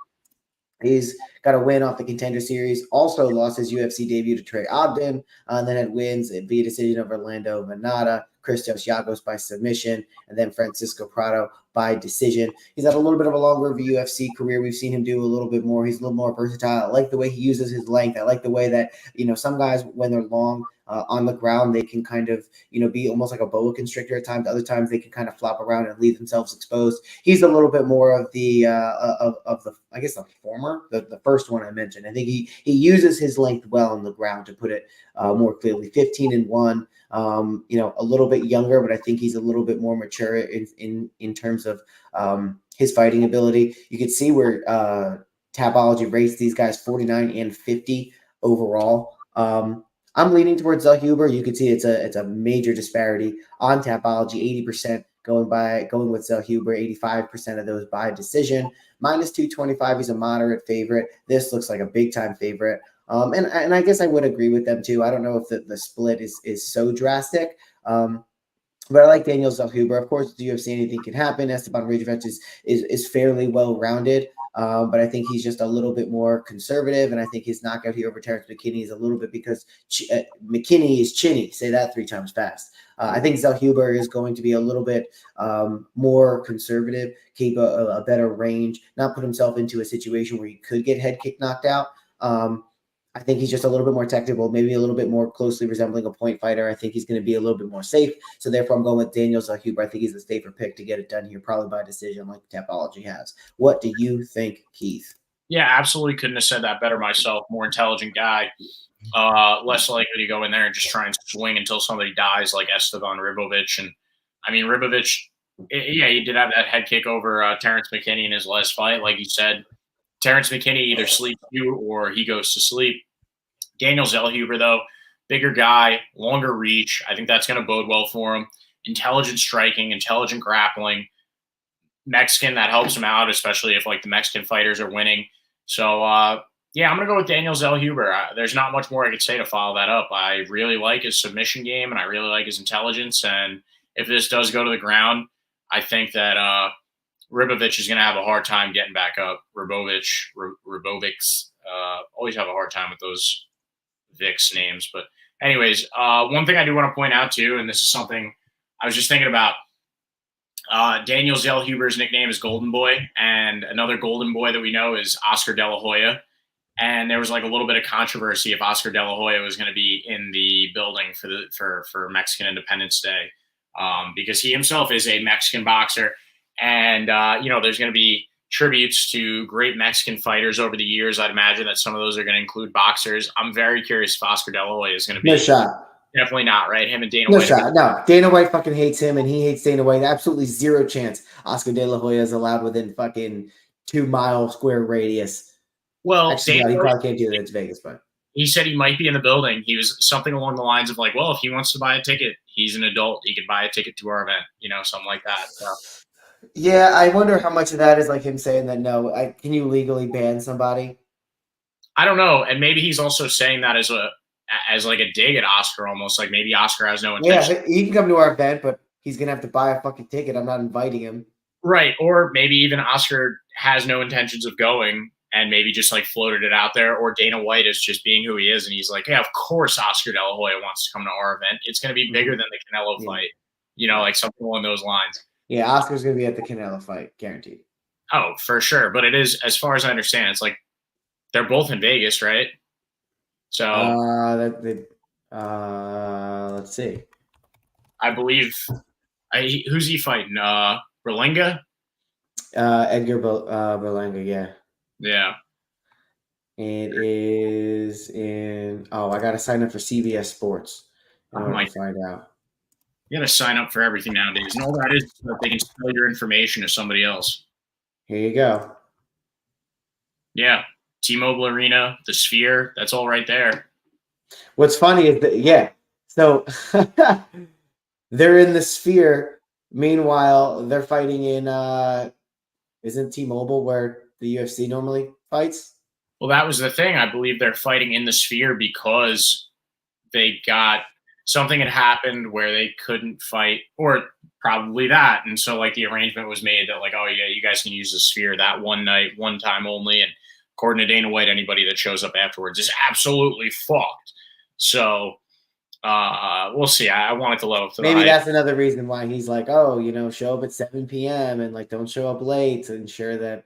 He's got a win off the Contender Series. Also lost his UFC debut to Trey Ogden, and then had wins via decision of Orlando Venata, Christos Yagos by submission, and then Francisco Prado by decision. He's had a little bit of a longer UFC career. We've seen him do a little bit more. He's a little more versatile. I like the way he uses his length. I like the way that, you know, some guys, when they're long on the ground, they can kind of, you know, be almost like a boa constrictor at times. Other times they can kind of flop around and leave themselves exposed. He's a little bit more of the of the, I guess, the former, the first one I mentioned. I think he uses his length well on the ground, to put it more clearly. 15-1. You know, a little bit younger, but I think he's a little bit more mature in terms of his fighting ability. You can see where Tapology rates these guys 49 and 50 overall. I'm leaning towards Zellhuber. You can see it's a major disparity on Tapology. 80% going with Zellhuber, 85% of those by decision. Minus 225, he's a moderate favorite. This looks like a big time favorite. And I guess I would agree with them too. I don't know if the split is so drastic. But I like Daniel Zellhuber. Of course, the UFC, anything can happen. Esteban Ribovic is fairly well-rounded. But I think he's just a little bit more conservative, and I think his knockout here over Terrence McKinney is a little bit because McKinney is chinny. Say that 3 times fast. I think Zellhuber is going to be a little bit more conservative, keep a better range, not put himself into a situation where he could get head kick knocked out. I think he's just a little bit more technical, maybe a little bit more closely resembling a point fighter. I think he's going to be a little bit more safe. So therefore, I'm going with Daniel Zellhuber. I think he's the safer pick to get it done here, probably by decision like Tapology has. What do you think, Keith? Yeah, absolutely. Couldn't have said that better myself. More intelligent guy. Less likely to go in there and just try and swing until somebody dies like Esteban Ribovic. And I mean, Ribovic, yeah, he did have that head kick over Terrence McKinney in his last fight. Like you said, Terrence McKinney either sleeps you or he goes to sleep. Daniel Zellhuber, though, bigger guy, longer reach. I think that's going to bode well for him. Intelligent striking, intelligent grappling. Mexican that helps him out, especially if like the Mexican fighters are winning. So yeah, I'm gonna go with Daniel Zellhuber. There's not much more I could say to follow that up. I really like his submission game, and I really like his intelligence. And if this does go to the ground, I think that Ribovich is gonna have a hard time getting back up. Ribovics always have a hard time with those Vix names. But anyways, one thing I do want to point out too, and this is something I was just thinking about. Daniel Zellhuber's nickname is Golden Boy, and another Golden Boy that we know is Oscar De La Hoya. And there was like a little bit of controversy if Oscar De La Hoya was going to be in the building for Mexican Independence Day, because he himself is a Mexican boxer, and there's going to be tributes to great Mexican fighters over the years. I'd imagine that some of those are going to include boxers. I'm very curious if Oscar De La Hoya is going to be. No shot. Definitely not, right? Him and Dana No White. shot. No, Dana White fucking hates him, and he hates Dana White. Absolutely zero chance Oscar De La Hoya is allowed within fucking 2-mile square radius. Well, Actually, no, he probably can't do that. It's Vegas, but he said he might be in the building. He was something along the lines of like, well, if he wants to buy a ticket, he's an adult. He can buy a ticket to our event, something like that. So. Yeah, I wonder how much of that is like him saying that no, can you legally ban somebody? I don't know, and maybe he's also saying that as like a dig at Oscar, almost like maybe Oscar has no intention. Yeah, he can come to our event, but he's gonna have to buy a fucking ticket. I'm not inviting him. Right, or maybe even Oscar has no intentions of going and maybe just like floated it out there, or Dana White is just being who he is, and he's like, yeah, of course Oscar De La Hoya wants to come to our event. It's going to be bigger than the Canelo fight, like something along those lines. Yeah, Oscar's going to be at the Canelo fight, guaranteed. Oh, for sure. But it is, as far as I understand, it's like they're both in Vegas, right? So let's see. I believe who's he fighting? Berlanga? Edgar Berlanga, yeah. Yeah. It is in. Oh, I got to sign up for CBS Sports in order to find out. You got to sign up for everything nowadays. And all that is that they can sell your information to somebody else. Here you go. Yeah. T-Mobile Arena, the Sphere, that's all right there. What's funny is that, yeah. So they're in the Sphere. Meanwhile, they're fighting in, isn't T-Mobile where the UFC normally fights? Well, that was the thing. I believe they're fighting in the Sphere because they got something had happened where they couldn't fight, or probably that. And so like the arrangement was made that like, oh yeah, you guys can use the Sphere that one night, one time only. And according to Dana White, anybody that shows up afterwards is absolutely fucked. So we'll see. I wanted to let up to maybe that's another reason why he's like, oh, show up at 7 p.m. and like don't show up late to ensure that.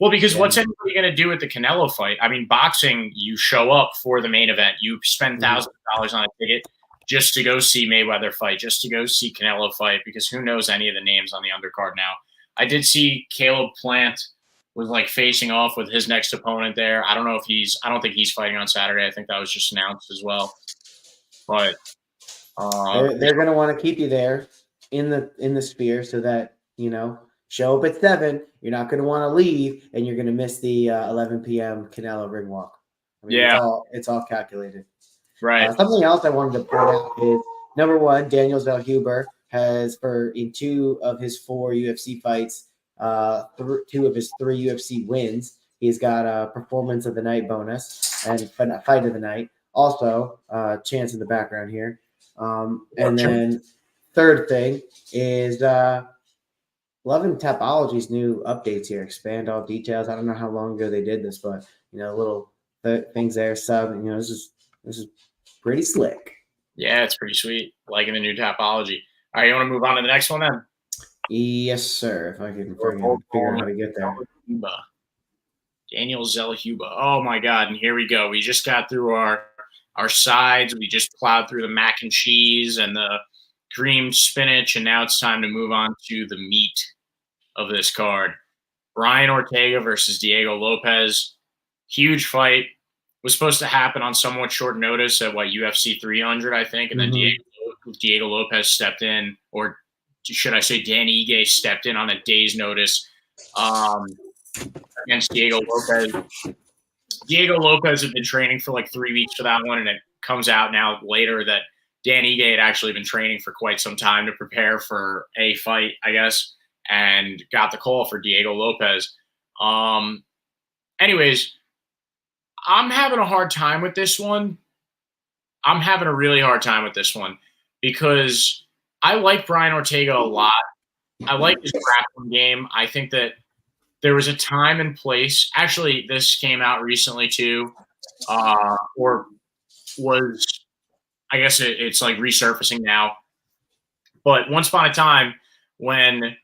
Well, because what's anybody going to do at the Canelo fight? I mean, boxing, you show up for the main event. You spend $1,000 on a ticket just to go see Mayweather fight, just to go see Canelo fight, because who knows any of the names on the undercard now. I did see Caleb Plant was like facing off with his next opponent there. I don't think he's fighting on Saturday. I think that was just announced as well. But they're going to want to keep you there in the Sphere so that, show up at 7. You're not going to want to leave, and you're going to miss the 11 p.m. Canelo ring walk. I mean, yeah, it's all calculated. Right. Something else I wanted to point out is number one, Daniel Zellhuber has in 2 of his 4 UFC fights, 2 of his 3 UFC wins. He's got a performance of the night bonus and fight of the night. Also, chance in the background here. And then third thing is loving Tapology's new updates here. Expand all details. I don't know how long ago they did this, but little things there. This is pretty slick. Yeah, it's pretty sweet. Liking the new Tapology. All right, you want to move on to the next one then? Yes, sir. If I can figure out how to get there. Daniel Zellhuber. Oh my God! And here we go. We just got through our sides. We just plowed through the mac and cheese and the creamed spinach, and now it's time to move on to the meat of this card. Brian Ortega versus Diego Lopez. Huge fight. Was supposed to happen on somewhat short notice at UFC 300, I think, and then Diego Lopez stepped in, or should I say Dan Ige stepped in on a day's notice against Diego Lopez. Diego Lopez had been training for like 3 weeks for that one, and it comes out now later that Dan Ige had actually been training for quite some time to prepare for a fight, I guess. and got the call for Diego Lopez. Anyways, I'm having a hard time with this one. I'm having a really hard time with this one because I like Brian Ortega a lot. I like his grappling game. I think that there was a time and place. Actually, this came out recently too, or was, I guess it's like resurfacing now. But once upon a time, when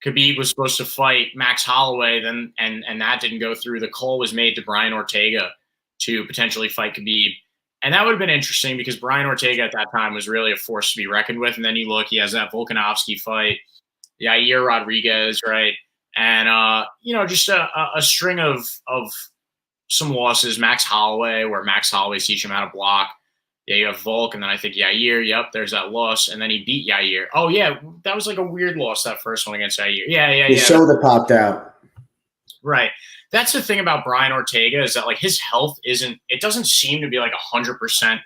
Khabib was supposed to fight Max Holloway, then and that didn't go through, the call was made to Brian Ortega to potentially fight Khabib. And that would have been interesting because Brian Ortega at that time was really a force to be reckoned with. And then you look, he has that Volkanovski fight, Yair Rodriguez, right? And, just a string of some losses. Max Holloway, where Max Holloway's teaching him how to block. Yeah, you have Volk, and then I think Yair. Yep, there's that loss. And then he beat Yair. Oh, yeah, that was like a weird loss, that first one against Yair. Yeah. His shoulder popped out. Right. That's the thing about Brian Ortega is that, like, his health it doesn't seem to be like 100%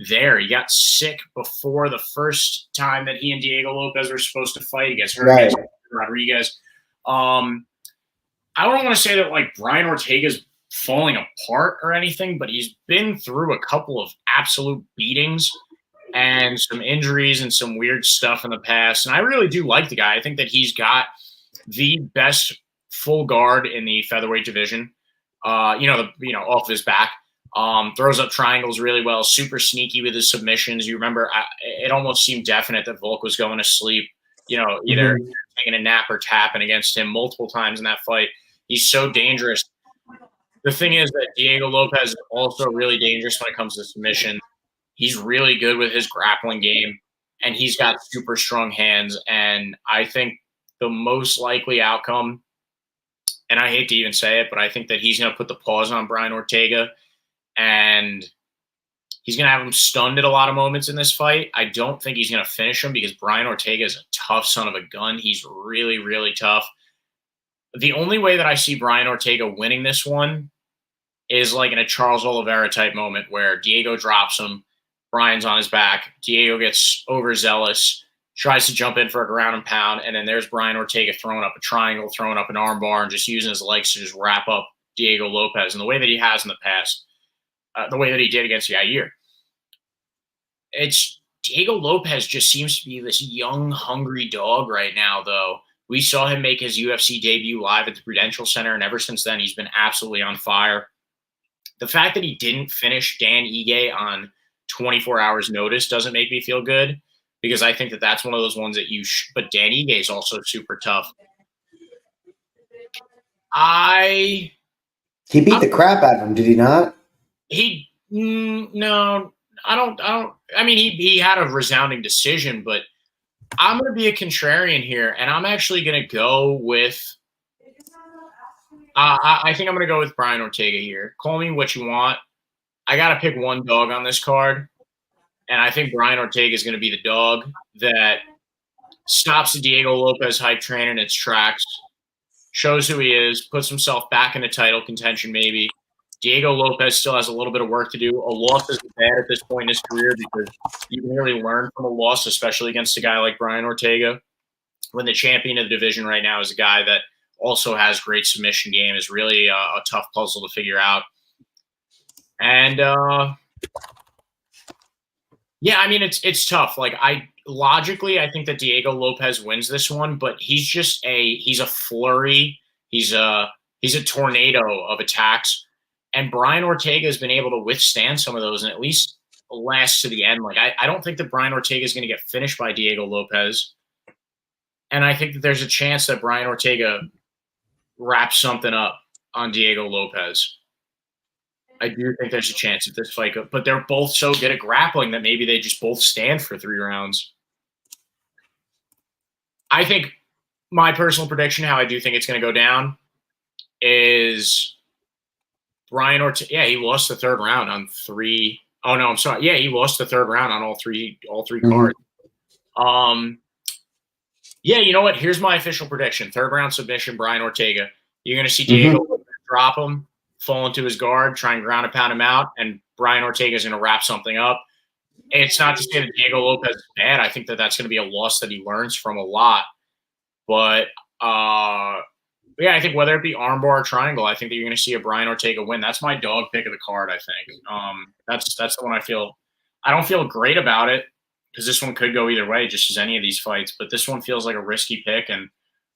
there. He got sick before the first time that he and Diego Lopez were supposed to fight. He gets hurt against Rodriguez. I don't want to say that, like, Brian Ortega's falling apart or anything, but he's been through a couple of absolute beatings and some injuries and some weird stuff in the past. And I really do like the guy. I think that he's got the best full guard in the featherweight division, off his back, throws up triangles really well, super sneaky with his submissions. You remember, it almost seemed definite that Volk was going to sleep, either taking a nap or tapping against him multiple times in that fight. He's so dangerous. The thing is that Diego Lopez is also really dangerous when it comes to submission. He's really good with his grappling game, and he's got super strong hands. And I think the most likely outcome, and I hate to even say it, but I think that he's going to put the pause on Brian Ortega, and he's going to have him stunned at a lot of moments in this fight. I don't think he's going to finish him because Brian Ortega is a tough son of a gun. He's really, really tough. The only way that I see Brian Ortega winning this one is like in a Charles Oliveira type moment where Diego drops him, Brian's on his back, Diego gets overzealous, tries to jump in for a ground and pound, and then there's Brian Ortega throwing up a triangle, throwing up an arm bar, and just using his legs to just wrap up Diego Lopez in the way that he has in the past, the way that he did against Yair. It's Diego Lopez just seems to be this young, hungry dog right now, though. We saw him make his UFC debut live at the Prudential Center, and ever since then, he's been absolutely on fire. The fact that he didn't finish Dan Ige on 24 hours notice doesn't make me feel good, because I think that that's one of those ones that but Dan Ige is also super tough. He beat the crap out of him, did he not? No, I don't. I mean, he had a resounding decision, but I'm going to be a contrarian here, and I'm actually going to go with I think I'm going to go with Brian Ortega here. Call me what you want. I got to pick one dog on this card, and I think Brian Ortega is going to be the dog that stops the Diego Lopez hype train in its tracks, shows who he is, puts himself back into title contention maybe. Diego Lopez still has a little bit of work to do. A loss isn't bad at this point in his career because you can really learn from a loss, especially against a guy like Brian Ortega. When the champion of the division right now is a guy that also has great submission game, is really a tough puzzle to figure out. And yeah, I mean, it's tough. Like logically, I think that Diego Lopez wins this one, but he's a flurry. He's a tornado of attacks. And Brian Ortega has been able to withstand some of those and at least last to the end. Like, I don't think that Brian Ortega is going to get finished by Diego Lopez. And I think that there's a chance that Brian Ortega wraps something up on Diego Lopez. I do think there's a chance at this fight, but they're both so good at grappling that maybe they just both stand for 3 rounds. I think my personal prediction, how I do think it's going to go down, is Brian Ortega. Yeah, he lost the 3rd round on 3. Oh no, I'm sorry. Yeah, he lost the 3rd round on all three cards. Yeah, you know what? Here's my official prediction: 3rd round submission, Brian Ortega. You're going to see Diego drop him, fall into his guard, try and ground and pound him out, and Brian Ortega is going to wrap something up. It's not to say that Diego Lopez is bad. I think that that's going to be a loss that he learns from a lot. But Yeah, I think whether it be armbar or triangle, I think that you're going to see a Brian Ortega win. That's my dog pick of the card. I think that's the one I feel. I don't feel great about it because this one could go either way, just as any of these fights. But this one feels like a risky pick, and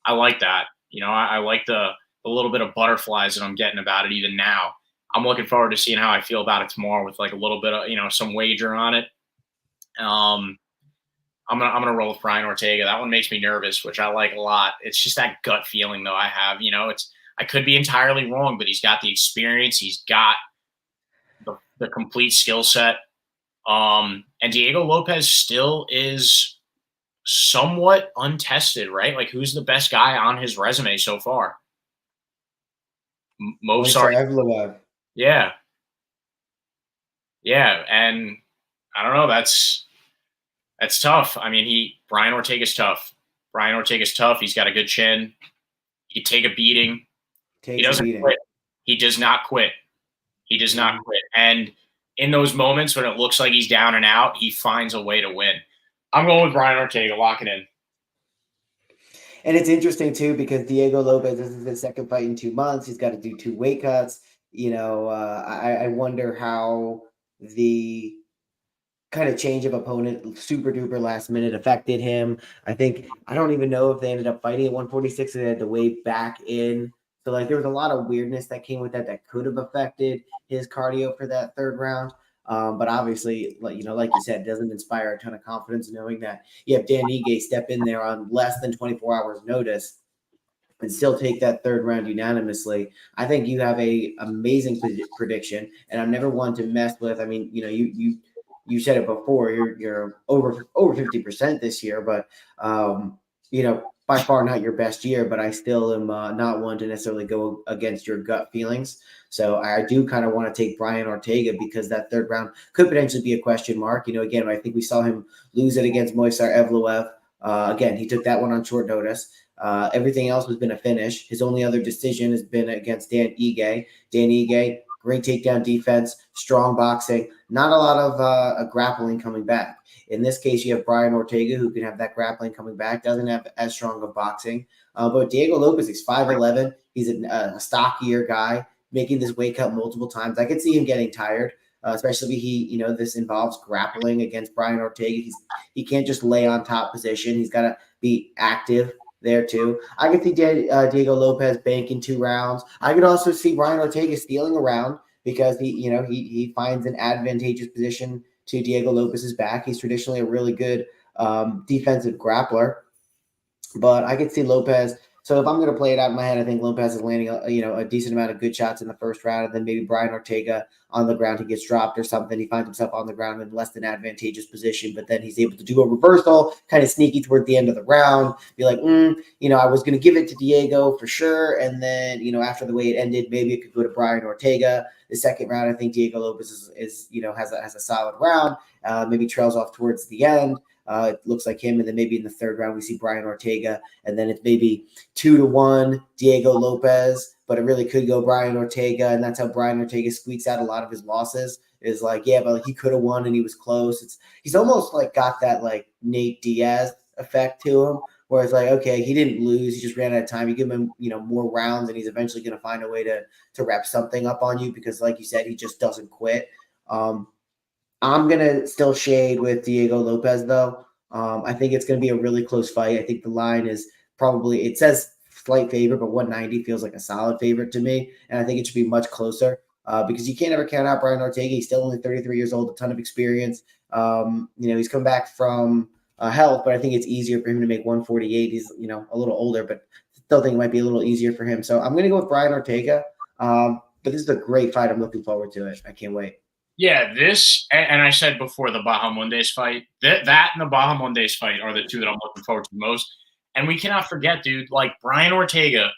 I like that. I like the little bit of butterflies that I'm getting about it even now. I'm looking forward to seeing how I feel about it tomorrow with like a little bit of some wager on it. I'm gonna roll with Brian Ortega. That one makes me nervous, which I like a lot. It's just that gut feeling though I have. I could be entirely wrong, but he's got the experience. He's got the complete skill set. And Diego Lopez still is somewhat untested, right? Like, who's the best guy on his resume so far? Evloev. Yeah. Yeah, and I don't know. That's tough. I mean, Brian Ortega's tough. Brian Ortega's tough. He's got a good chin. He can take a beating. He doesn't quit. He does not quit. He does not quit. And in those moments when it looks like he's down and out, he finds a way to win. I'm going with Brian Ortega. Lock it in. And it's interesting too because Diego Lopez, this is his second fight in 2 months. He's got to do 2 weight cuts. I wonder how the kind of change of opponent, super duper last minute, affected him. I don't even know if they ended up fighting at 146 and they had to weigh back in. So like there was a lot of weirdness that came with that could have affected his cardio for that 3rd round. But obviously, like you said, it doesn't inspire a ton of confidence knowing that you have Dan Ige step in there on less than 24 hours notice and still take that 3rd round unanimously. I think you have a amazing prediction, and I'm never one to mess with. I mean, you said it before. You're over 50% this year, but by far not your best year. But I still am not one to necessarily go against your gut feelings. So I do kind of want to take Brian Ortega because that 3rd round could potentially be a question mark. Again, I think we saw him lose it against Moisar Evloev. Again, he took that one on short notice. Everything else has been a finish. His only other decision has been against Dan Ige. Dan Ige, great takedown defense, strong boxing, not a lot of grappling coming back. In this case, you have Brian Ortega, who can have that grappling coming back, doesn't have as strong of boxing. But Diego Lopez, he's 5'11". He's a stockier guy, making this weight cut multiple times. I could see him getting tired, especially if this involves grappling against Brian Ortega. He can't just lay on top position. He's got to be active there too. I could see Diego Lopez banking 2 rounds. I could also see Brian Ortega stealing a round because he finds an advantageous position to Diego Lopez's back. He's traditionally a really good defensive grappler, but I could see Lopez. So if I'm going to play it out in my head, I think Lopez is landing a decent amount of good shots in the 1st round, and then maybe Brian Ortega on the ground, he gets dropped or something. He finds himself on the ground in less than advantageous position, but then he's able to do a reversal, kind of sneaky toward the end of the round, be like, I was going to give it to Diego for sure, and then after the way it ended, maybe it could go to Brian Ortega. The 2nd round, I think Diego Lopez is has a solid round, maybe trails off towards the end. It looks like him, and then maybe in the 3rd round we see Brian Ortega, and then it's maybe 2-1 Diego Lopez, but it really could go Brian Ortega, and that's how Brian Ortega squeaks out a lot of his losses. Is like, yeah, but he could have won and he was close. He's almost like got that like Nate Diaz effect to him, where it's like, okay, he didn't lose, he just ran out of time. You give him more rounds, and he's eventually going to find a way to wrap something up on you because, like you said, he just doesn't quit. I'm going to still shade with Diego Lopez, though. I think it's going to be a really close fight. I think the line is probably, it says slight favorite, but 190 feels like a solid favorite to me. And I think it should be much closer because you can't ever count out Brian Ortega. He's still only 33 years old, a ton of experience. He's come back from health, but I think it's easier for him to make 148. He's, a little older, but still think it might be a little easier for him. So I'm going to go with Brian Ortega. But this is a great fight. I'm looking forward to it. I can't wait. Yeah, this, and I said before the Bahamondes fight, that and the Bahamondes fight are the 2 that I'm looking forward to the most. And we cannot forget, dude, like Brian Ortega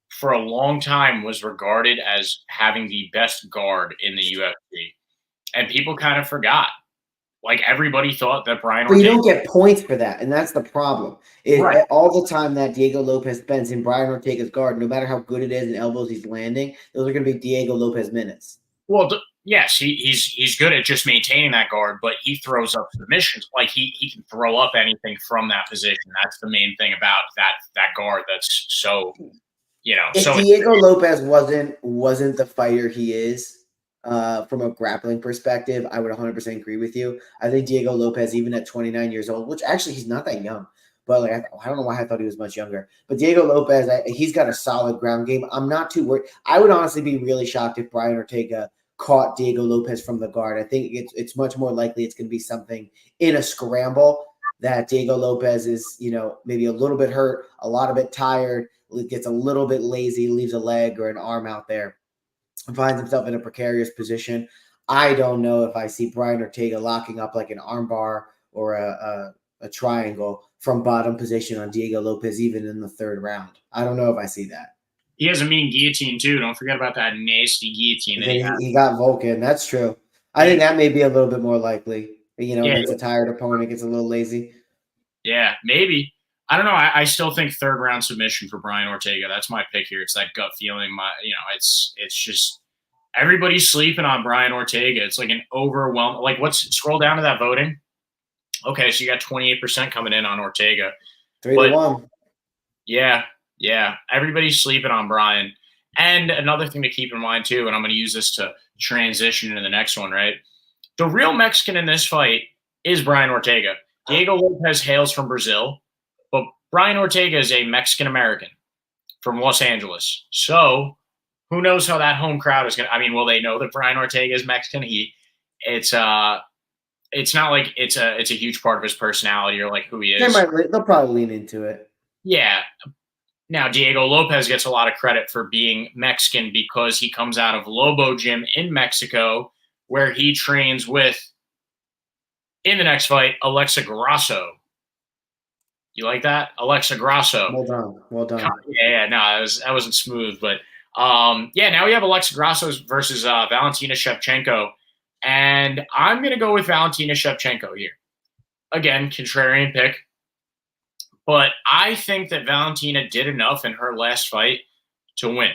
for a long time was regarded as having the best guard in the UFC. And people kind of forgot. Like everybody thought that Brian Ortega. But you don't get points for that, and that's the problem. Right. All the time that Diego Lopez spends in Brian Ortega's guard, no matter how good it is and elbows he's landing, those are going to be Diego Lopez minutes. Well, yes, he's good at just maintaining that guard, but he throws up submissions. Like he can throw up anything from that position. That's the main thing about that guard. That's so If so Diego Lopez wasn't the fighter he is, from a grappling perspective, I would 100% agree with you. I think Diego Lopez, even at 29 years old, which actually he's not that young, but like I don't know why I thought he was much younger. But Diego Lopez, he's got a solid ground game. I'm not too worried. I would honestly be really shocked if Brian Ortega caught Diego Lopez from the guard. I think it's much more likely it's going to be something in a scramble that Diego Lopez is, maybe a little bit hurt, a lot of it tired, gets a little bit lazy, leaves a leg or an arm out there, and finds himself in a precarious position. I don't know if I see Brian Ortega locking up like an armbar or a triangle from bottom position on Diego Lopez, even in the third round. I don't know if I see that. he has a mean guillotine too. Don't forget about that nasty guillotine that he has. He got Vulcan. That's true. I think that may be a little bit more likely. Against a tired opponent, gets a little lazy. Yeah, maybe. I don't know. I still think third round submission for Brian Ortega. That's my pick here. It's that gut feeling. It's just everybody's sleeping on Brian Ortega. It's like an overwhelming. Like, scroll down to that voting. Okay, so you got 28% coming in on Ortega. 3-1. Yeah. Everybody's sleeping on Brian. And another thing to keep in mind too, and I'm going to use this to transition into the next one. Right, the real Mexican in this fight is Brian Ortega. Diego Lopez hails from Brazil, but Brian Ortega is a Mexican-American from Los Angeles. So who knows how that home crowd is going to – I mean, will they know that Brian Ortega is Mexican? It's not like it's a huge part of his personality or like who he is. They'll probably lean into it. Yeah. Now, Diego Lopez gets a lot of credit for being Mexican because he comes out of Lobo Gym in Mexico where he trains with – in the next fight, Alexa Grasso. You like that? Alexa Grasso. Well done. Yeah, no, that wasn't smooth. But, now we have Alexa Grasso versus Valentina Shevchenko. And I'm going to go with Valentina Shevchenko here. Again, contrarian pick. But I think that Valentina did enough in her last fight to win.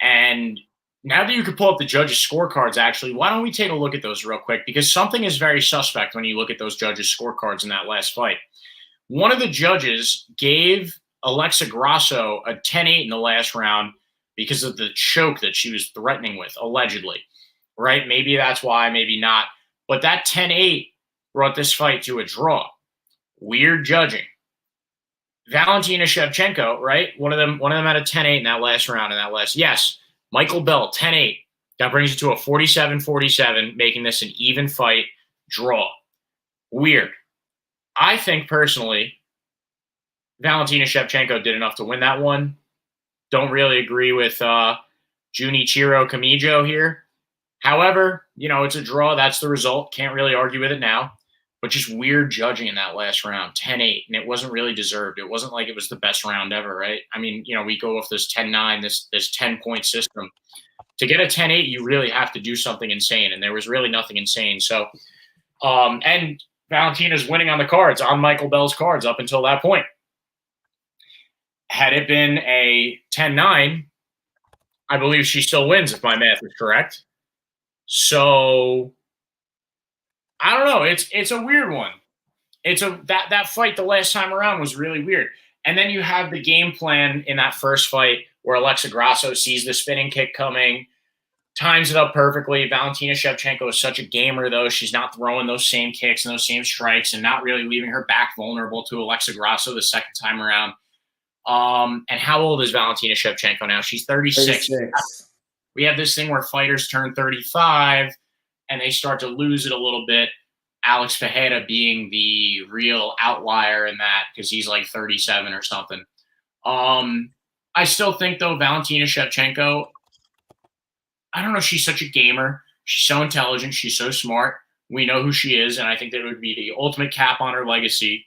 And now that you could pull up the judges' scorecards, actually, why don't we take a look at those real quick? Because something is very suspect when you look at those judges' scorecards in that last fight. One of the judges gave Alexa Grasso a 10-8 in the last round because of the choke that she was threatening with, allegedly. Right? Maybe that's why, maybe not. But that 10-8 brought this fight to a draw. Weird judging. Valentina Shevchenko, right? One of them had a 10-8 in that last round. Yes. Michael Bell, 10-8. That brings it to a 47-47, making this an even fight draw. Weird. I think, personally, Valentina Shevchenko did enough to win that one. Don't really agree with Junichiro Kamijo here. However, it's a draw. That's the result. Can't really argue with it now. But just weird judging in that last round, 10-8, and it wasn't really deserved. It wasn't like it was the best round ever, right? I mean, we go with this 10-9, this 10-point system. To get a 10-8, you really have to do something insane, and there was really nothing insane. So, and Valentina's winning on the cards, on Michael Bell's cards up until that point. Had it been a 10-9, I believe she still wins, if my math is correct. So I don't know. It's a weird one. That fight the last time around was really weird. And then you have the game plan in that first fight where Alexa Grasso sees the spinning kick coming, times it up perfectly. Valentina Shevchenko is such a gamer, though. She's not throwing those same kicks and those same strikes and not really leaving her back vulnerable to Alexa Grasso the second time around. And how old is Valentina Shevchenko now? She's 36. We have this thing where fighters turn 35 and they start to lose it a little bit. Alex Fajeda being the real outlier in that because he's like 37 or something. I still think, though, Valentina Shevchenko, I don't know, she's such a gamer. She's so intelligent. She's so smart. We know who she is, and I think that it would be the ultimate cap on her legacy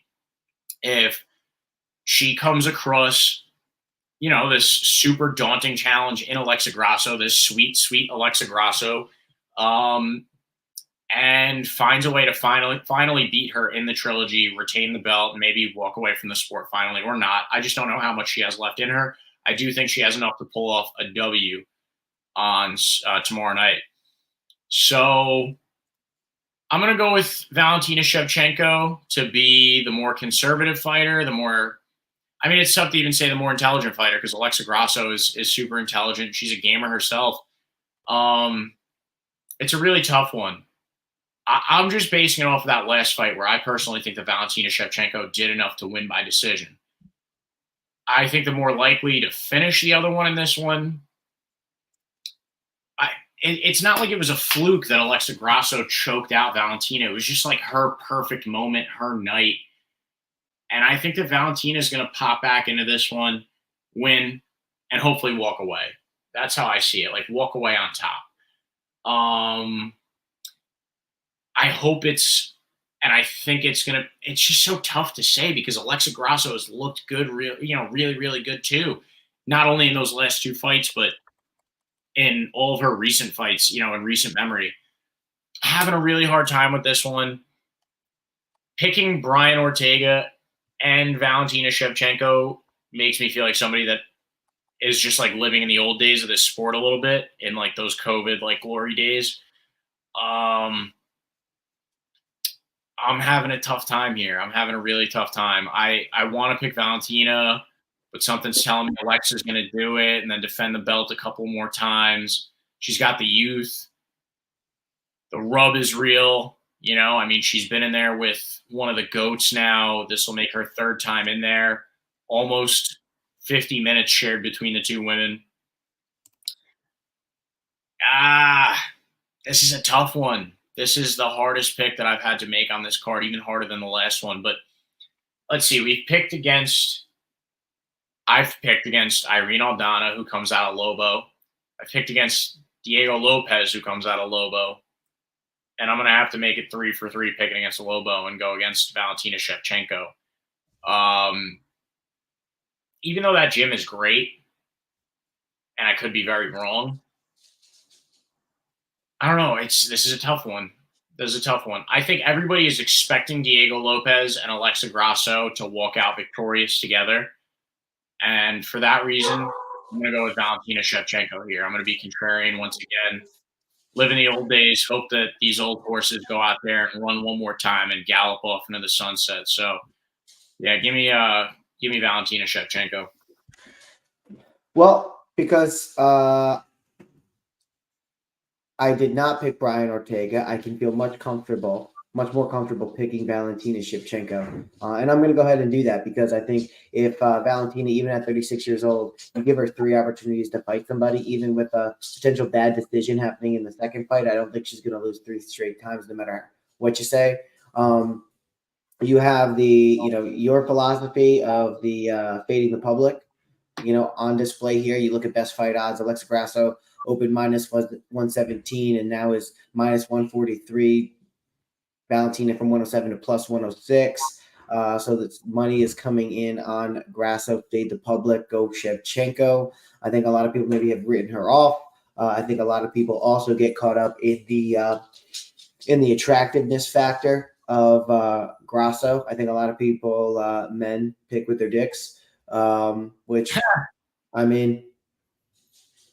if she comes across, this super daunting challenge in Alexa Grasso, this sweet, sweet Alexa Grasso, and finds a way to finally beat her in the trilogy, retain the belt, and maybe walk away from the sport finally or not. I just don't know how much she has left in her. I do think she has enough to pull off a W on tomorrow night. So I'm going to go with Valentina Shevchenko to be the more conservative fighter, I mean, it's tough to even say the more intelligent fighter because Alexa Grasso is super intelligent. She's a gamer herself. Um, it's a really tough one. I'm just basing it off of that last fight where I personally think that Valentina Shevchenko did enough to win by decision. I think the more likely to finish the other one in this one, it's not like it was a fluke that Alexa Grasso choked out Valentina. It was just like her perfect moment, her night. And I think that Valentina is going to pop back into this one, win, and hopefully walk away. That's how I see it. Like walk away on top. I hope and I think it's just so tough to say because Alexa Grasso has looked good, really, really good too. Not only in those last two fights, but in all of her recent fights, in recent memory. Having a really hard time with this one. Picking Brian Ortega and Valentina Shevchenko makes me feel like somebody that is just like living in the old days of this sport a little bit in like those COVID like glory days. I'm having a tough time here. I'm having a really tough time. I want to pick Valentina, but something's telling me Alexa's going to do it and then defend the belt a couple more times. She's got the youth. The rub is real. I mean, she's been in there with one of the GOATs now. This will make her third time in there. Almost 50 minutes shared between the two women. This is a tough one. This is the hardest pick that I've had to make on this card, even harder than the last one. But let's see. I've picked against Irene Aldana, who comes out of Lobo. I picked against Diego Lopez, who comes out of Lobo. And I'm going to have to make it 3 for 3 picking against Lobo and go against Valentina Shevchenko. Even though that gym is great, and I could be very wrong, I don't know. This is a tough one. I think everybody is expecting Diego Lopez and Alexa Grasso to walk out victorious together. And for that reason, I'm going to go with Valentina Shevchenko here. I'm going to be contrarian once again. Live in the old days, hope that these old horses go out there and run one more time and gallop off into the sunset. So, yeah, give me Valentina Shevchenko. Well, because I did not pick Brian Ortega, I can feel much more comfortable picking Valentina Shevchenko. And I'm going to go ahead and do that because I think if Valentina, even at 36 years old, you give her 3 opportunities to fight somebody, even with a potential bad decision happening in the second fight, I don't think she's going to lose 3 straight times, no matter what you say. You have your philosophy of the fading the public, on display here. You look at best fight odds. Alexa Grasso opened minus 117 and now is minus 143. Valentina from 107 to plus 106. So the money is coming in on Grasso, fade the public, go Shevchenko. I think a lot of people maybe have written her off. I think a lot of people also get caught up in the attractiveness factor of Grasso. I think a lot of people, men, pick with their dicks, which, I mean,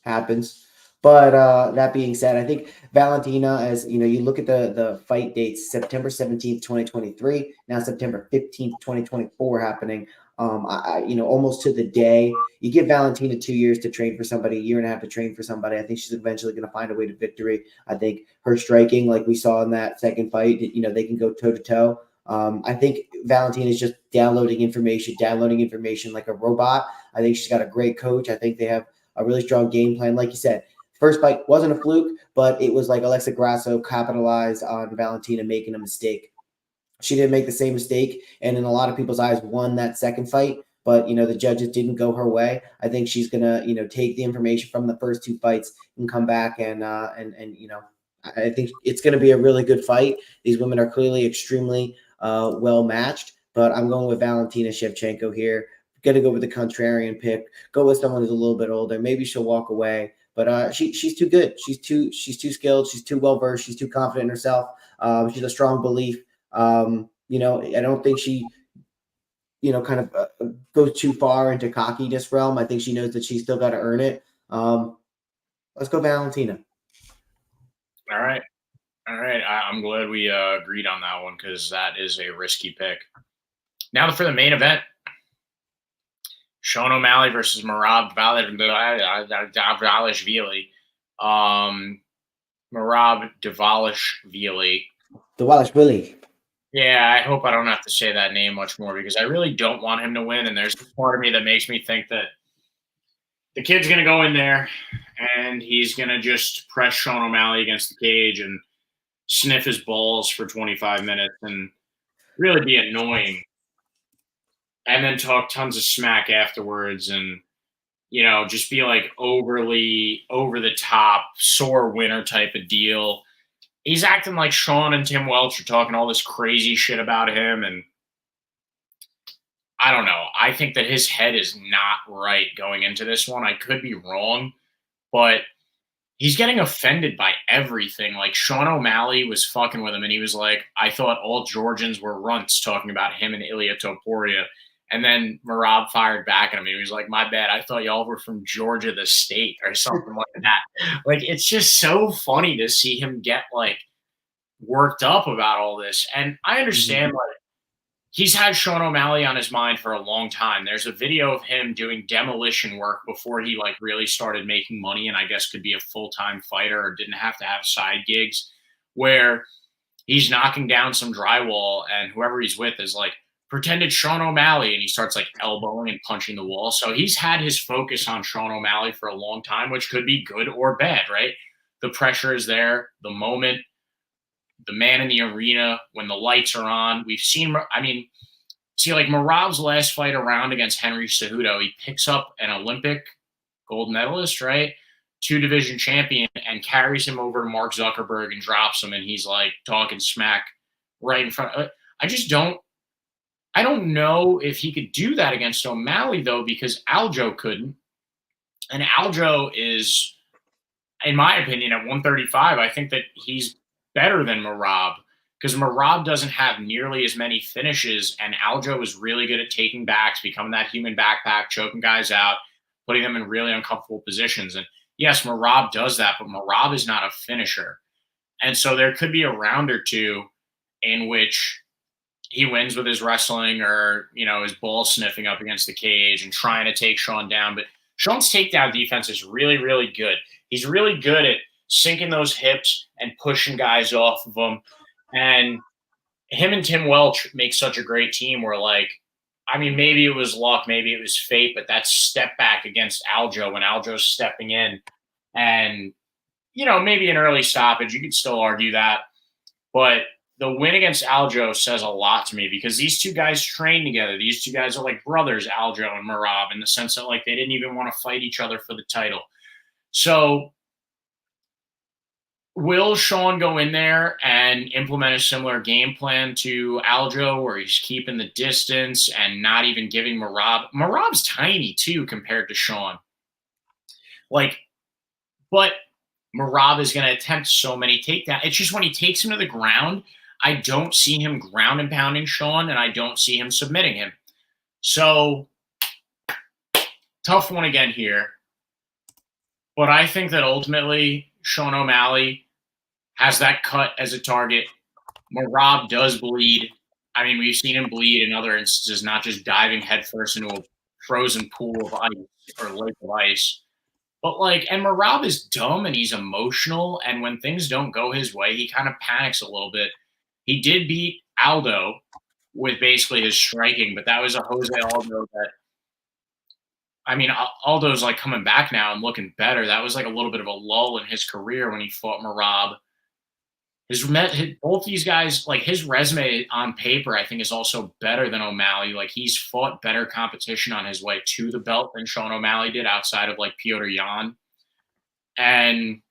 happens. But that being said, I think Valentina, as you look at the fight dates, September 17th, 2023, now September 15th, 2024 happening. Almost to the day. You give Valentina 2 years to train for somebody, a year and a half to train for somebody. I think she's eventually going to find a way to victory. I think her striking, like we saw in that second fight, they can go toe to toe. I think Valentina is just downloading information like a robot. I think she's got a great coach. I think they have a really strong game plan. Like you said, first fight wasn't a fluke, but it was like Alexa Grasso capitalized on Valentina making a mistake. She didn't make the same mistake, and in a lot of people's eyes, won that second fight. But the judges didn't go her way. I think she's gonna take the information from the first 2 fights and come back and I think it's gonna be a really good fight. These women are clearly extremely well matched, but I'm going with Valentina Shevchenko here. Gonna go with the contrarian pick. Go with someone who's a little bit older. Maybe she'll walk away. But she's too good. She's too skilled. She's too well versed. She's too confident in herself. She's a strong belief. I don't think she, kind of goes too far into cockiness realm. I think she knows that she's still got to earn it. Let's go Valentina. All right. All right. I'm glad we agreed on that one because that is a risky pick. Now for the main event. Sean O'Malley versus Merab Dvalishvili. Merab Dvalishvili. Dvalishvili. Yeah, I hope I don't have to say that name much more because I really don't want him to win. And there's part of me that makes me think that the kid's going to go in there and he's going to just press Sean O'Malley against the cage and sniff his balls for 25 minutes and really be annoying. And then talk tons of smack afterwards and, you know, just be like overly over the top, sore winner type of deal. He's acting like Sean and Tim Welch are talking all this crazy shit about him. And I don't know. I think that his head is not right going into this one. I could be wrong, but he's getting offended by everything. Like Sean O'Malley was fucking with him and he was like, I thought all Georgians were runts, talking about him and Ilya Topuria. And then Merab fired back at him. He was like, my bad. I thought y'all were from Georgia, the state, or something like that. Like, it's just so funny to see him get, like, worked up about all this. And I understand, like, he's had Sean O'Malley on his mind for a long time. There's a video of him doing demolition work before he, like, really started making money and I guess could be a full-time fighter or didn't have to have side gigs, where he's knocking down some drywall and whoever he's with is like, pretended Sean O'Malley, and he starts like elbowing and punching the wall. So he's had his focus on Sean O'Malley for a long time, which could be good or bad, right? The pressure is there, the moment, the man in the arena, when the lights are on. We've seen, I mean, see, like Merab's last fight around against Henry Cejudo, he picks up an Olympic gold medalist, right? 2-division champion, and carries him over to Mark Zuckerberg and drops him, and he's like talking smack right in front. I don't know if he could do that against O'Malley, though, because Aljo couldn't. And Aljo is, in my opinion, at 135, I think that he's better than Merab because Merab doesn't have nearly as many finishes, and Aljo is really good at taking backs, becoming that human backpack, choking guys out, putting them in really uncomfortable positions. And yes, Merab does that, but Merab is not a finisher. And so there could be a round or two in which he wins with his wrestling or, you know, his ball sniffing up against the cage and trying to take Sean down. But Sean's takedown defense is really, really good. He's really good at sinking those hips and pushing guys off of them. And him and Tim Welch make such a great team where, like, I mean, maybe it was luck, maybe it was fate, but that step back against Aljo when Aljo's stepping in and, you know, maybe an early stoppage, you could still argue that. But the win against Aljo says a lot to me because these two guys train together. These two guys are like brothers, Aljo and Merab, in the sense that like they didn't even want to fight each other for the title. So will Sean go in there and implement a similar game plan to Aljo where he's keeping the distance and not even giving Merab? Merab's tiny too compared to Sean. Like, but Merab is going to attempt so many takedowns. It's just when he takes him to the ground, I don't see him ground and pounding Sean, and I don't see him submitting him. So, tough one again here. But I think that ultimately, Sean O'Malley has that cut as a target. Merab does bleed. I mean, we've seen him bleed in other instances, not just diving headfirst into a frozen pool of ice or lake of ice. But, like, and Merab is dumb and he's emotional, and when things don't go his way, he kind of panics a little bit. He did beat Aldo with basically his striking, but that was a Jose Aldo that, I mean, Aldo's like coming back now and looking better. That was like a little bit of a lull in his career when he fought Merab. Both these guys, like his resume on paper, I think is also better than O'Malley. Like he's fought better competition on his way to the belt than Sean O'Malley did outside of like Petr Yan. And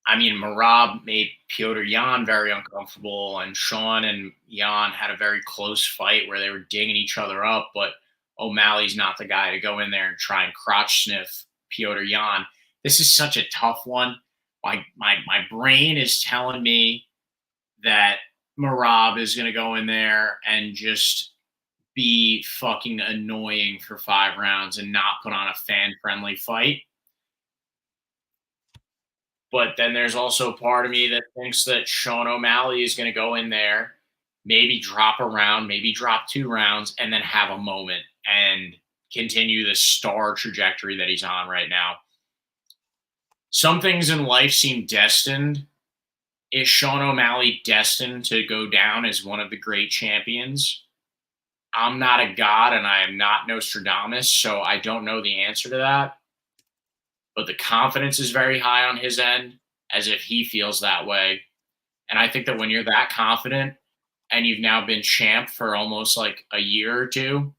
I mean, Merab made Petr Yan very uncomfortable, and Sean and Yan had a very close fight where they were dinging each other up, but O'Malley's not the guy to go in there and try and crotch sniff Petr Yan. This is such a tough one. My brain is telling me that Merab is going to go in there and just be fucking annoying for 5 rounds and not put on a fan-friendly fight. But then there's also part of me that thinks that Sean O'Malley is going to go in there, maybe drop a round, maybe drop 2 rounds, and then have a moment and continue the star trajectory that he's on right now. Some things in life seem destined. Is Sean O'Malley destined to go down as one of the great champions? I'm not a god and I am not Nostradamus, so I don't know the answer to that. But the confidence is very high on his end, as if he feels that way. And I think that when you're that confident and you've now been champ for almost like a year or two,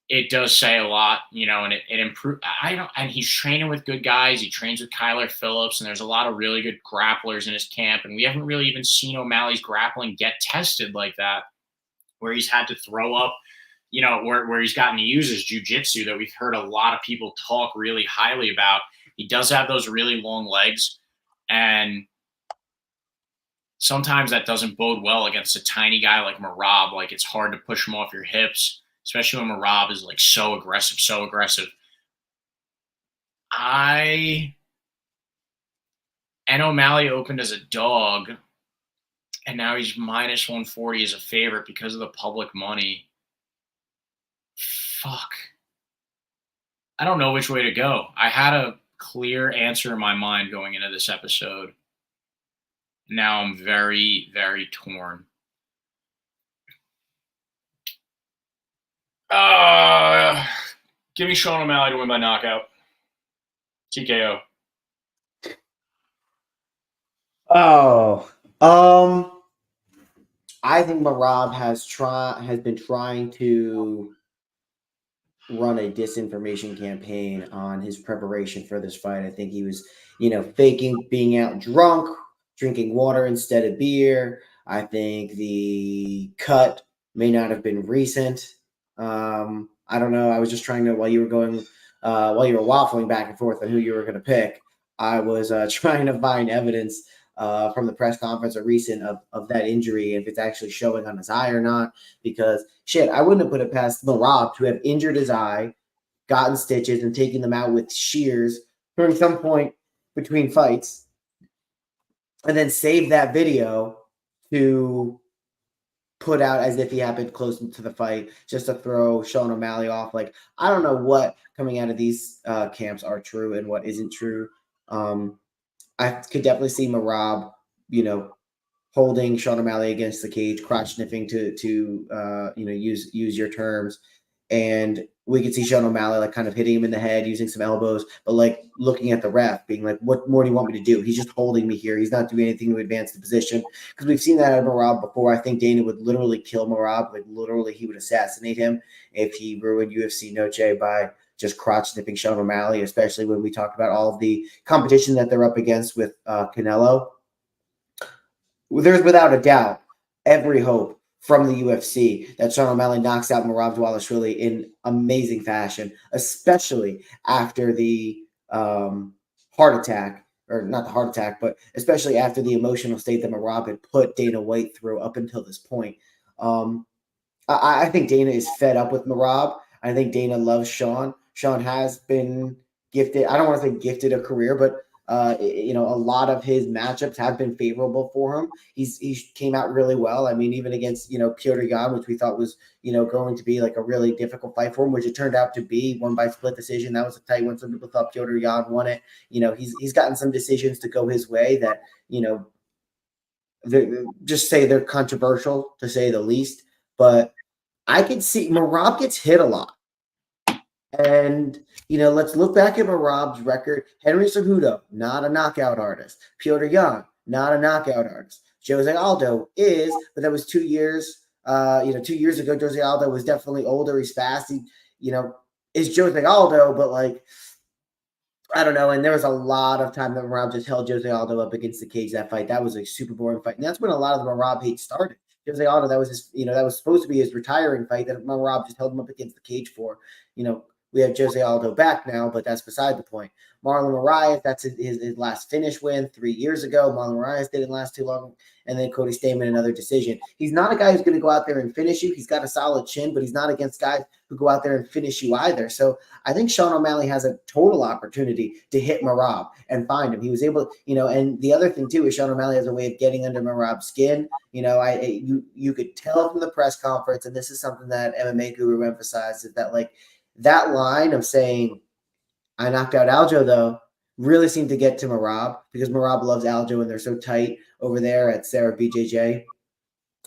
it does say a lot, and it improved. And he's training with good guys. He trains with Kyler Phillips, and there's a lot of really good grapplers in his camp. And we haven't really even seen O'Malley's grappling get tested like that, where he's had to throw up, where he's gotten to use his jiu-jitsu that we've heard a lot of people talk really highly about. He does have those really long legs, and sometimes that doesn't bode well against a tiny guy like Merab. Like, it's hard to push him off your hips, especially when Merab is like so aggressive. And O'Malley opened as a dog, and now he's minus 140 as a favorite because of the public money. Fuck. I don't know which way to go. I had a clear answer in my mind going into this episode. Now I'm very, very torn. Give me Sean O'Malley to win by knockout. TKO. I think Merab has been trying to run a disinformation campaign on his preparation for this fight. I think he was, faking being out drunk, drinking water instead of beer. I think the cut may not have been recent. I don't know. I was just trying to, while you were waffling back and forth on who you were going to pick, I was trying to find evidence from the press conference or recent of that injury, if it's actually showing on his eye or not. Because shit, I wouldn't have put it past Merab to have injured his eye, gotten stitches, and taken them out with shears during some point between fights, and then save that video to put out as if he happened close to the fight, just to throw Sean O'Malley off. Like, I don't know what coming out of these camps are true and what isn't true. I could definitely see Merab, holding Sean O'Malley against the cage, crotch sniffing to use your terms. And we could see Sean O'Malley like kind of hitting him in the head, using some elbows, but like looking at the ref, being like, "What more do you want me to do? He's just holding me here. He's not doing anything to advance the position." Because we've seen that out of Merab before. I think Dana would literally kill Merab. Like, literally, he would assassinate him if he ruined UFC Noche by just crotch snipping Sean O'Malley, especially when we talk about all of the competition that they're up against with Canelo. There's without a doubt every hope from the UFC that Sean O'Malley knocks out Merab Dvalishvili in amazing fashion, especially after the heart attack, or not the heart attack, but especially after the emotional state that Merab had put Dana White through up until this point. I think Dana is fed up with Merab. I think Dana loves Sean. Sean has been gifted, I don't want to say gifted a career, but a lot of his matchups have been favorable for him. He came out really well. I mean, even against, Petr Yan, which we thought was, going to be like a really difficult fight for him, which it turned out to be, won by split decision. That was a tight one. Some people thought Petr Yan won it. He's gotten some decisions to go his way that, just say they're controversial, to say the least. But I could see Merab gets hit a lot. And, let's look back at Merab's record. Henry Cejudo, not a knockout artist. Petr Yan, not a knockout artist. Jose Aldo is, but that was 2 years. 2 years ago, Jose Aldo was definitely older. He's fast. He, is Jose Aldo, but like, I don't know. And there was a lot of time that Merab just held Jose Aldo up against the cage. That fight, that was a super boring fight. And that's when a lot of the Merab hate started. Jose Aldo, that was his, that was supposed to be his retiring fight that Merab just held him up against the cage for, we have Jose Aldo back now, but that's beside the point. Marlon Moraes, that's his last finish win 3 years ago. Marlon Moraes didn't last too long. And then Cody Stamann, another decision. He's not a guy who's going to go out there and finish you. He's got a solid chin, but he's not against guys who go out there and finish you either. So I think Sean O'Malley has a total opportunity to hit Merab and find him. He was able, and the other thing too is Sean O'Malley has a way of getting under Merab's skin. You could tell from the press conference, and this is something that MMA Guru emphasized, is that like that line of saying, I knocked out Aljo though, really seemed to get to Merab because Merab loves Aljo and they're so tight over there at Sarah BJJ.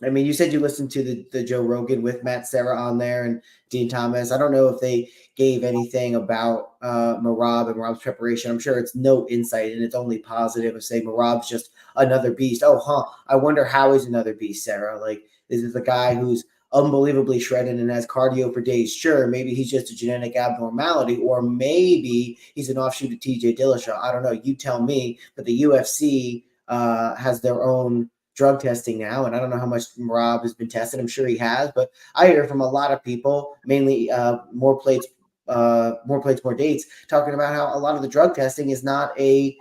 I mean, you said you listened to the Joe Rogan with Matt Serra on there and Dean Thomas. I don't know if they gave anything about Merab and Merab's preparation. I'm sure it's no insight and it's only positive of saying Merab's just another beast. I wonder how he's another beast, Sarah. Like, this is a guy who's unbelievably shredded and has cardio for days. Sure, maybe he's just a genetic abnormality, or maybe he's an offshoot of TJ Dillashaw. I don't know. You tell me. But the UFC has their own drug testing now, and I don't know how much Merab has been tested. I'm sure he has, but I hear from a lot of people, mainly more plates, more dates, talking about how a lot of the drug testing is not a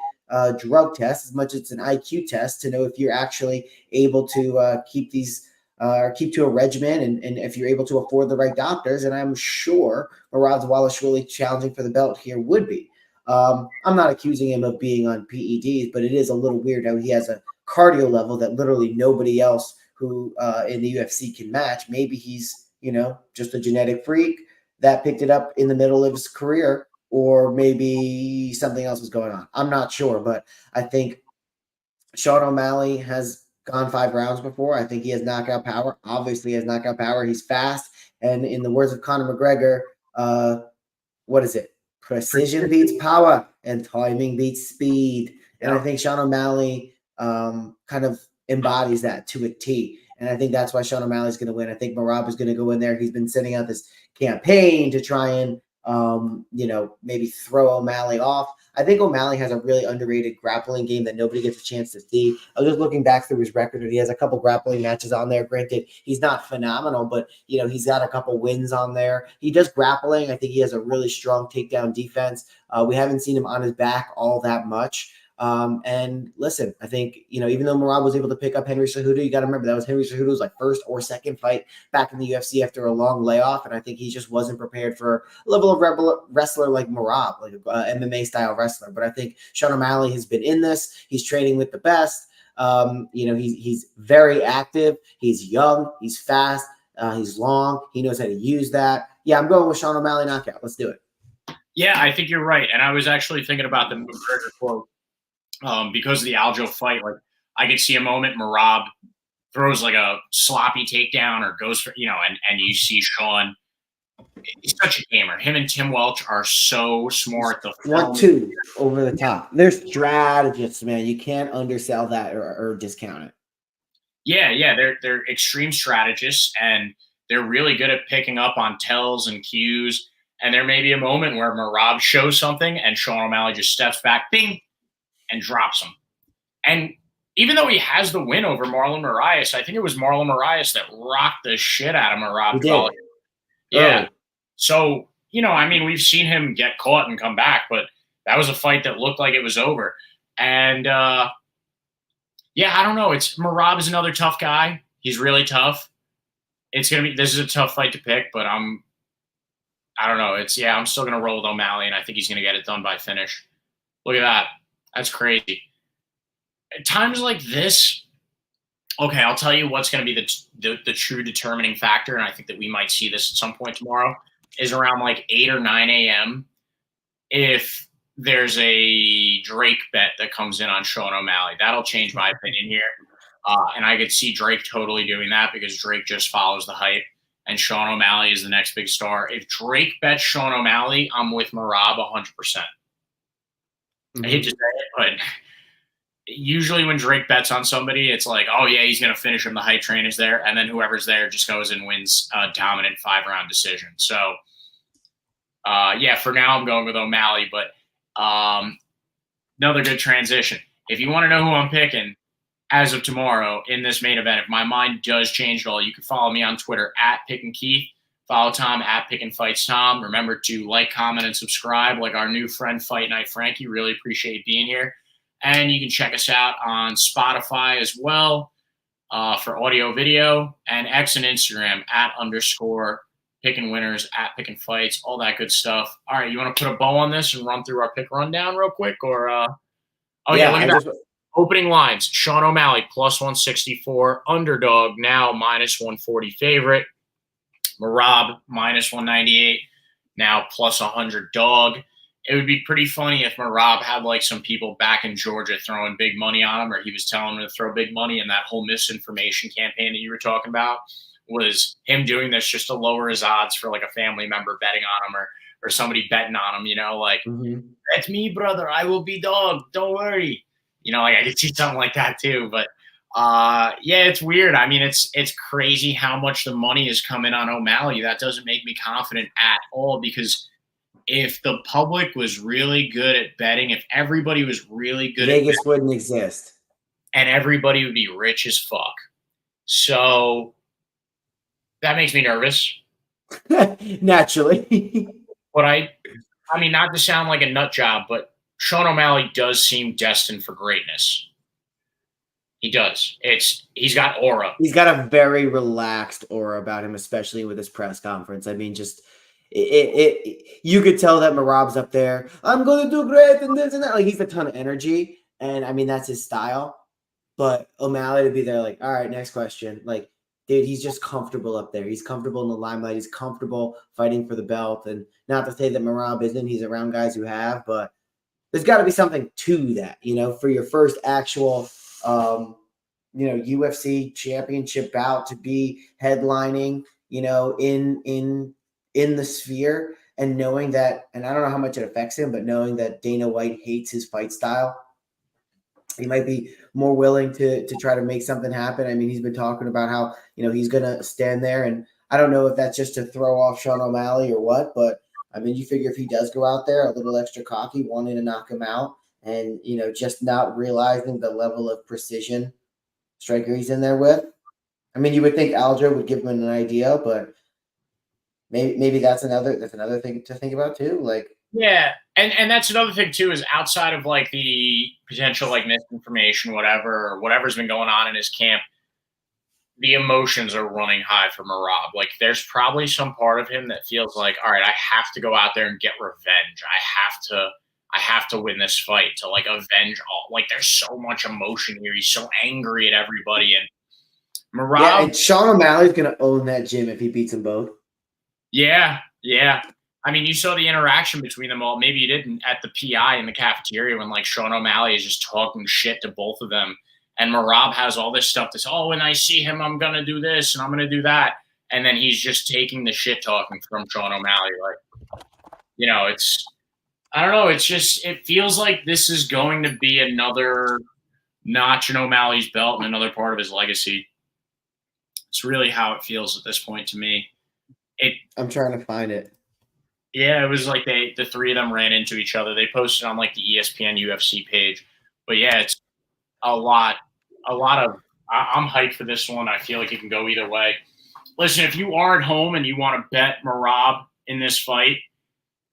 drug test as much as it's an IQ test to know if you're actually able to keep to a regimen and if you're able to afford the right doctors. And I'm sure Merab Dvalishvili challenging for the belt here would be. I'm not accusing him of being on PEDs, but it is a little weird how he has a cardio level that literally nobody else who in the UFC can match. Maybe he's, just a genetic freak that picked it up in the middle of his career, or maybe something else was going on. I'm not sure, but I think Sean O'Malley has gone 5 rounds before. I think he has knockout power. Obviously, he has knockout power. He's fast. And in the words of Conor McGregor, what is it? Precision beats power and timing beats speed. And I think Sean O'Malley kind of embodies that to a T. And I think that's why Sean O'Malley is going to win. I think Merab is going to go in there. He's been sending out this campaign to try and, maybe throw O'Malley off. I think O'Malley has a really underrated grappling game that nobody gets a chance to see. I was just looking back through his record, and he has a couple grappling matches on there. Granted, he's not phenomenal, but, he's got a couple wins on there. He does grappling. I think he has a really strong takedown defense. We haven't seen him on his back all that much. And listen, I think, even though Merab was able to pick up Henry Cejudo, you got to remember that was Henry Cejudo's like first or second fight back in the UFC after a long layoff. And I think he just wasn't prepared for a level of wrestler like Merab, like MMA style wrestler. But I think Sean O'Malley has been in this. He's training with the best. He's very active. He's young. He's fast. He's long. He knows how to use that. Yeah, I'm going with Sean O'Malley knockout. Let's do it. Yeah, I think you're right. And I was actually thinking about the McGregor quote. Because of the Aljo fight, like I could see a moment Merab throws like a sloppy takedown or goes for, and you see Sean. He's such a gamer. Him and Tim Welch are so smart. 1-2 over the top. They're strategists, man. You can't undersell that or discount it. Yeah, they're extreme strategists, and they're really good at picking up on tells and cues. And there may be a moment where Merab shows something, and Sean O'Malley just steps back, bing, and drops him. And even though he has the win over Marlon Moraes, I think it was Marlon Moraes that rocked the shit out of Merab. Yeah. So, we've seen him get caught and come back, but that was a fight that looked like it was over. And, I don't know. Merab is another tough guy. He's really tough. This is a tough fight to pick, but I don't know. I'm still going to roll with O'Malley, and I think he's going to get it done by finish. Look at that. That's crazy. At times like this, okay, I'll tell you what's going to be the true determining factor, and I think that we might see this at some point tomorrow, is around like 8 or 9 a.m. if there's a Drake bet that comes in on Sean O'Malley. That'll change my opinion here. And I could see Drake totally doing that because Drake just follows the hype, and Sean O'Malley is the next big star. If Drake bets Sean O'Malley, I'm with Merab 100%. I hate to say it, but usually when Drake bets on somebody, it's like, oh, yeah, he's going to finish him. The hype train is there. And then whoever's there just goes and wins a dominant 5-round decision. So, for now I'm going with O'Malley. But another good transition. If you want to know who I'm picking as of tomorrow in this main event, if my mind does change at all, you can follow me on Twitter at PickandKeith. Follow Tom at Pick and Fights Tom. Remember to like, comment, and subscribe. Like our new friend Fight Night Frankie. Really appreciate you being here. And you can check us out on Spotify as well for audio, video, and X and Instagram at _ Picking Winners at Picking Fights, all that good stuff. All right, you want to put a bow on this and run through our pick rundown real quick, or? Look at that. Opening lines: Sean O'Malley +164, underdog now -140 favorite. Merab -198, now +100 dog. It would be pretty funny if Merab had like some people back in Georgia throwing big money on him, or he was telling them to throw big money, and that whole misinformation campaign that you were talking about was him doing this just to lower his odds for like a family member betting on him, or somebody betting on him, like, that's me, brother. I will be dog. Don't worry. Like I could see something like that too. But yeah, it's weird. I mean, it's crazy how much the money is coming on O'Malley. That doesn't make me confident at all, because if the public was really good at betting, if everybody was really good Vegas at betting, wouldn't exist. And everybody would be rich as fuck. So that makes me nervous. Naturally. But I mean, not to sound like a nut job, but Sean O'Malley does seem destined for greatness. He does. He's got aura. He's got a very relaxed aura about him, especially with his press conference. I mean, just you could tell that Merab's up there. I'm going to do great and this and that. Like, he's a ton of energy, and I mean that's his style. But O'Malley would be there, like, all right, next question. Like, dude, he's just comfortable up there. He's comfortable in the limelight. He's comfortable fighting for the belt. And not to say that Merab isn't. He's around guys who have, but there's got to be something to that, for your first actual, UFC championship bout to be headlining, in the sphere, and knowing that, and I don't know how much it affects him, but knowing that Dana White hates his fight style, he might be more willing to try to make something happen. I mean, he's been talking about how, he's going to stand there, and I don't know if that's just to throw off Sean O'Malley or what, but I mean, you figure if he does go out there a little extra cocky, wanting to knock him out, and, just not realizing the level of precision striker he's in there with. I mean, you would think Aljo would give him an idea, but maybe that's another thing to think about too. Like, yeah, and that's another thing too, is outside of like the potential like misinformation, whatever's been going on in his camp, the emotions are running high for Merab. Like, there's probably some part of him that feels like, all right, I have to go out there and get revenge. I have to win this fight to like avenge all. Like, there's so much emotion here. He's so angry at everybody, and Merab. Yeah, and Sean O'Malley's gonna own that gym if he beats them both. Yeah. I mean, you saw the interaction between them all. Maybe you didn't at the PI in the cafeteria when like Sean O'Malley is just talking shit to both of them. And Merab has all this stuff that's, when I see him, I'm going to do this and I'm going to do that. And then he's just taking the shit talking from Sean O'Malley. Like, I don't know. It's just, it feels like this is going to be another notch in O'Malley's belt and another part of his legacy. It's really how it feels at this point to me. I'm trying to find it. Yeah, it was like the three of them ran into each other. They posted on like the ESPN UFC page. But yeah, it's a lot of I'm hyped for this one. I feel like it can go either way. Listen, if you are at home and you want to bet Merab in this fight,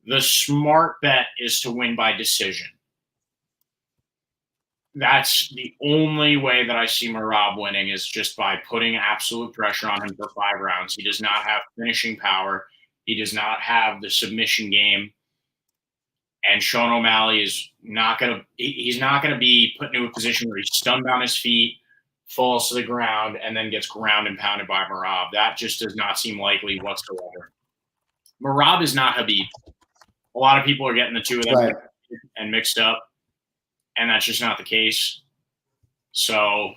the smart bet is to win by decision. That's the only way that I see Merab winning, is just by putting absolute pressure on him for 5 rounds. He does not have finishing power. He does not have the submission game. And Sean O'Malley is not going to – he's not going to be put into a position where he's stunned on his feet, falls to the ground, and then gets ground and pounded by Merab. That just does not seem likely whatsoever. Merab is not Khabib. A lot of people are getting the two of them Right. and mixed up, and that's just not the case. So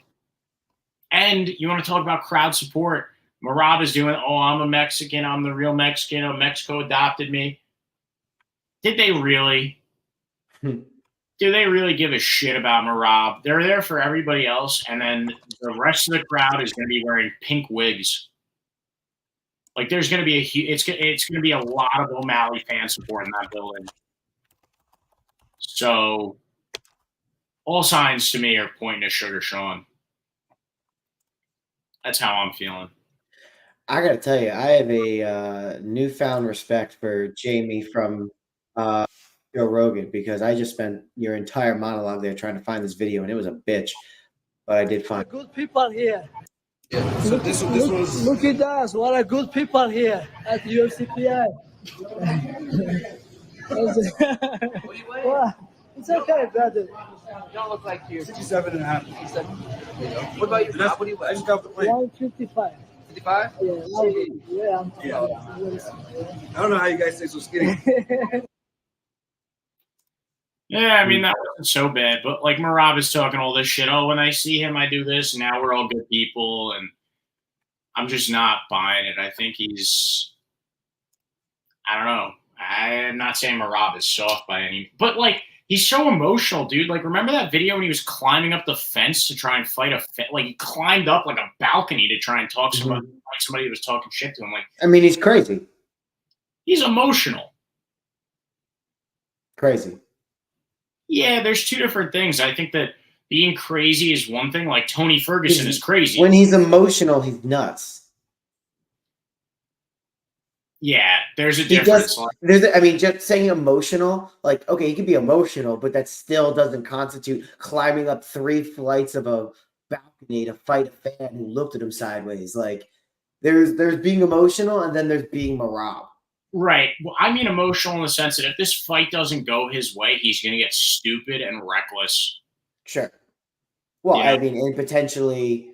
– and you want to talk about crowd support. Merab is doing, I'm a Mexican. I'm the real Mexican. Mexico adopted me. Did they really? Do they really give a shit about Merab? They're there for everybody else, and then the rest of the crowd is going to be wearing pink wigs. Like, there's going to be it's going to be a lot of O'Malley fan support in that building. So, all signs to me are pointing to Sugar Sean. That's how I'm feeling. I gotta tell you, I have a newfound respect for Jamie from Joe Rogan because I just spent your entire monologue there trying to find this video, and it was a bitch, but I did find. Good people here. Yeah. So this was. Look at us. What a good people here at UFCPI. Well, it's okay, brother. You don't look like you. 67 and a half. What about you? What do you weigh? I just got off the plane. 155. 55? Yeah. I don't know how you guys stay so skinny. Yeah, I mean, that wasn't so bad. But like Merab is talking all this shit. Oh, when I see him, I do this. And now we're all good people. And I'm just not buying it. I think I don't know. I'm not saying Merab is soft by any, but like he's so emotional, dude. Like, remember that video when he was climbing up the fence to try and fight like he climbed up like a balcony to try and talk to somebody, like somebody that was talking shit to him. Like, I mean, he's crazy. He's emotional. Crazy. Yeah, there's two different things. I think that being crazy is one thing. Like Tony Ferguson is crazy. When he's emotional, he's nuts. Yeah, there's a difference. I mean, just saying emotional, like, okay, he could be emotional, but that still doesn't constitute climbing up 3 flights of a balcony to fight a fan who looked at him sideways. Like, there's being emotional, and then there's being Merab. Right. Well, I mean emotional in the sense that if this fight doesn't go his way, he's going to get stupid and reckless. Sure. Well, Yeah. I mean, and potentially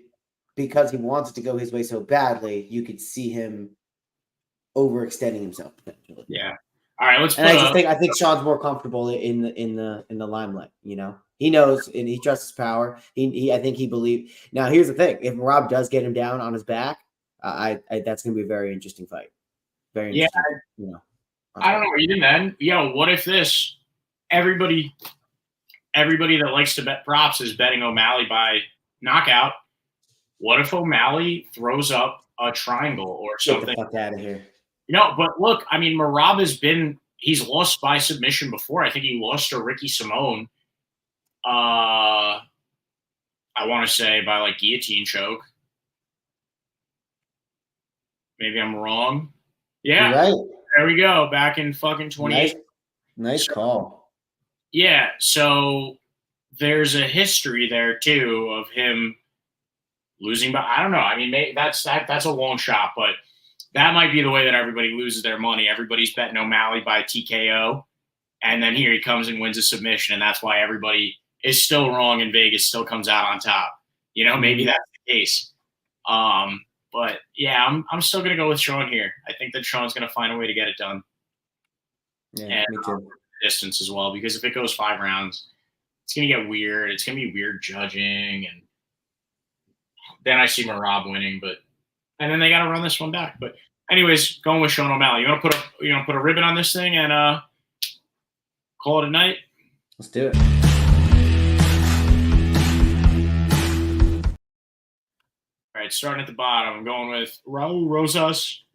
because he wants it to go his way so badly, you could see him overextending himself potentially. Yeah. All right. Let's. And I think Sean's more comfortable in the limelight. You know, he knows and he trusts his power. I think he believes. Now, here's the thing: if Rob does get him down on his back, that's going to be a very interesting fight. Very interesting. Yeah. You know, I don't know. Even then, what if this? Everybody that likes to bet props is betting O'Malley by knockout. What if O'Malley throws up a triangle or something? Get the fuck out of here. But look, I mean, Merab he's lost by submission before. I think he lost to Ricky Simone. I want to say by like guillotine choke. Maybe I'm wrong. Yeah. You're right. There we go. Back in fucking 28. Nice call. Yeah. So there's a history there too of him losing, but I don't know. I mean, that's a long shot, but that might be the way that everybody loses their money. Everybody's betting O'Malley by TKO, and then here he comes and wins a submission, and that's why everybody is still wrong and Vegas still comes out on top. Maybe that's the case. But yeah, I'm still gonna go with Sean here. I think that Sean's gonna find a way to get it done. Yeah, and me too. Distance as well, because if it goes 5 rounds, it's gonna get weird. It's gonna be weird judging, and then I see Merab winning, and then they got to run this one back. But anyways, going with Sean O'Malley. You want to put a ribbon on this thing and call it a night? Let's do it. All right, starting at the bottom, I'm going with Raul Rosas.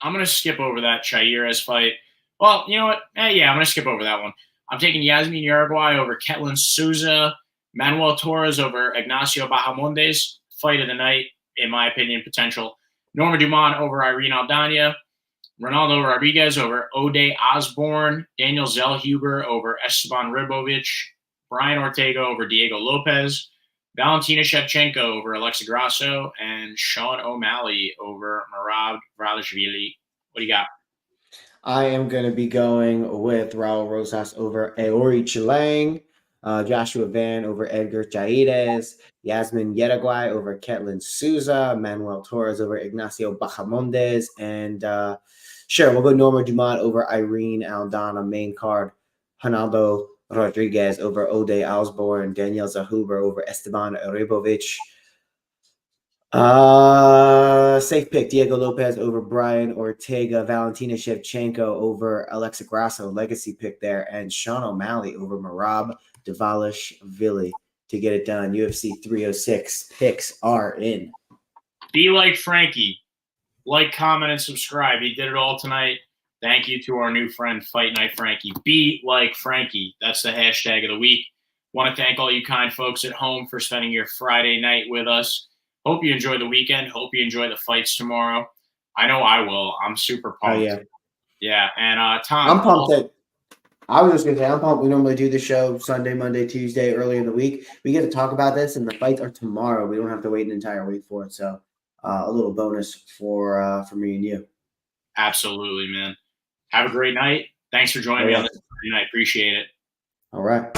I'm going to skip over that Chairez fight. Well, you know what? Yeah, I'm going to skip over that one. I'm taking Yasmin Uruguay over Ketlin Souza. Manuel Torres over Ignacio Bahamondes. Fight of the night, in my opinion, potential. Norma Dumont over Irene Aldana. Ronaldo Rodriguez over Ode Osborne. Daniel Zellhuber over Esteban Ribovic. Brian Ortega over Diego Lopez. Valentina Shevchenko over Alexa Grasso. And Sean O'Malley over Merab Dvalishvili. What do you got? I am going to be going with Raul Rosas over Aori Chilang. Joshua Van over Edgar Chairez, Yasmin Uruguay over Ketlin Souza, Manuel Torres over Ignacio Bahamondes, and sure, we'll go Norma Dumont over Irene Aldana, main card, Ronaldo Rodriguez over Ode Osborne, Daniel Zahuber over Esteban Ribovic. Safe pick, Diego Lopez over Brian Ortega, Valentina Shevchenko over Alexa Grasso, legacy pick there, and Sean O'Malley over Merab Dvalishvili to get it done. UFC 306 picks are in. Be like Frankie. Like, comment, and subscribe. He did it all tonight. Thank you to our new friend, Fight Night Frankie. Be like Frankie. That's the hashtag of the week. Want to thank all you kind folks at home for spending your Friday night with us. Hope you enjoy the weekend. Hope you enjoy the fights tomorrow. I know I will. I'm super pumped. Oh yeah. Yeah, and Tom, I'm pumped that I was just gonna say I'm pumped. We normally do the show Sunday, Monday, Tuesday, early in the week. We get to talk about this, and the fights are tomorrow. We don't have to wait an entire week for it. So a little bonus for me and you. Absolutely, man. Have a great night. Thanks for joining me on this Friday night. Appreciate it. All right.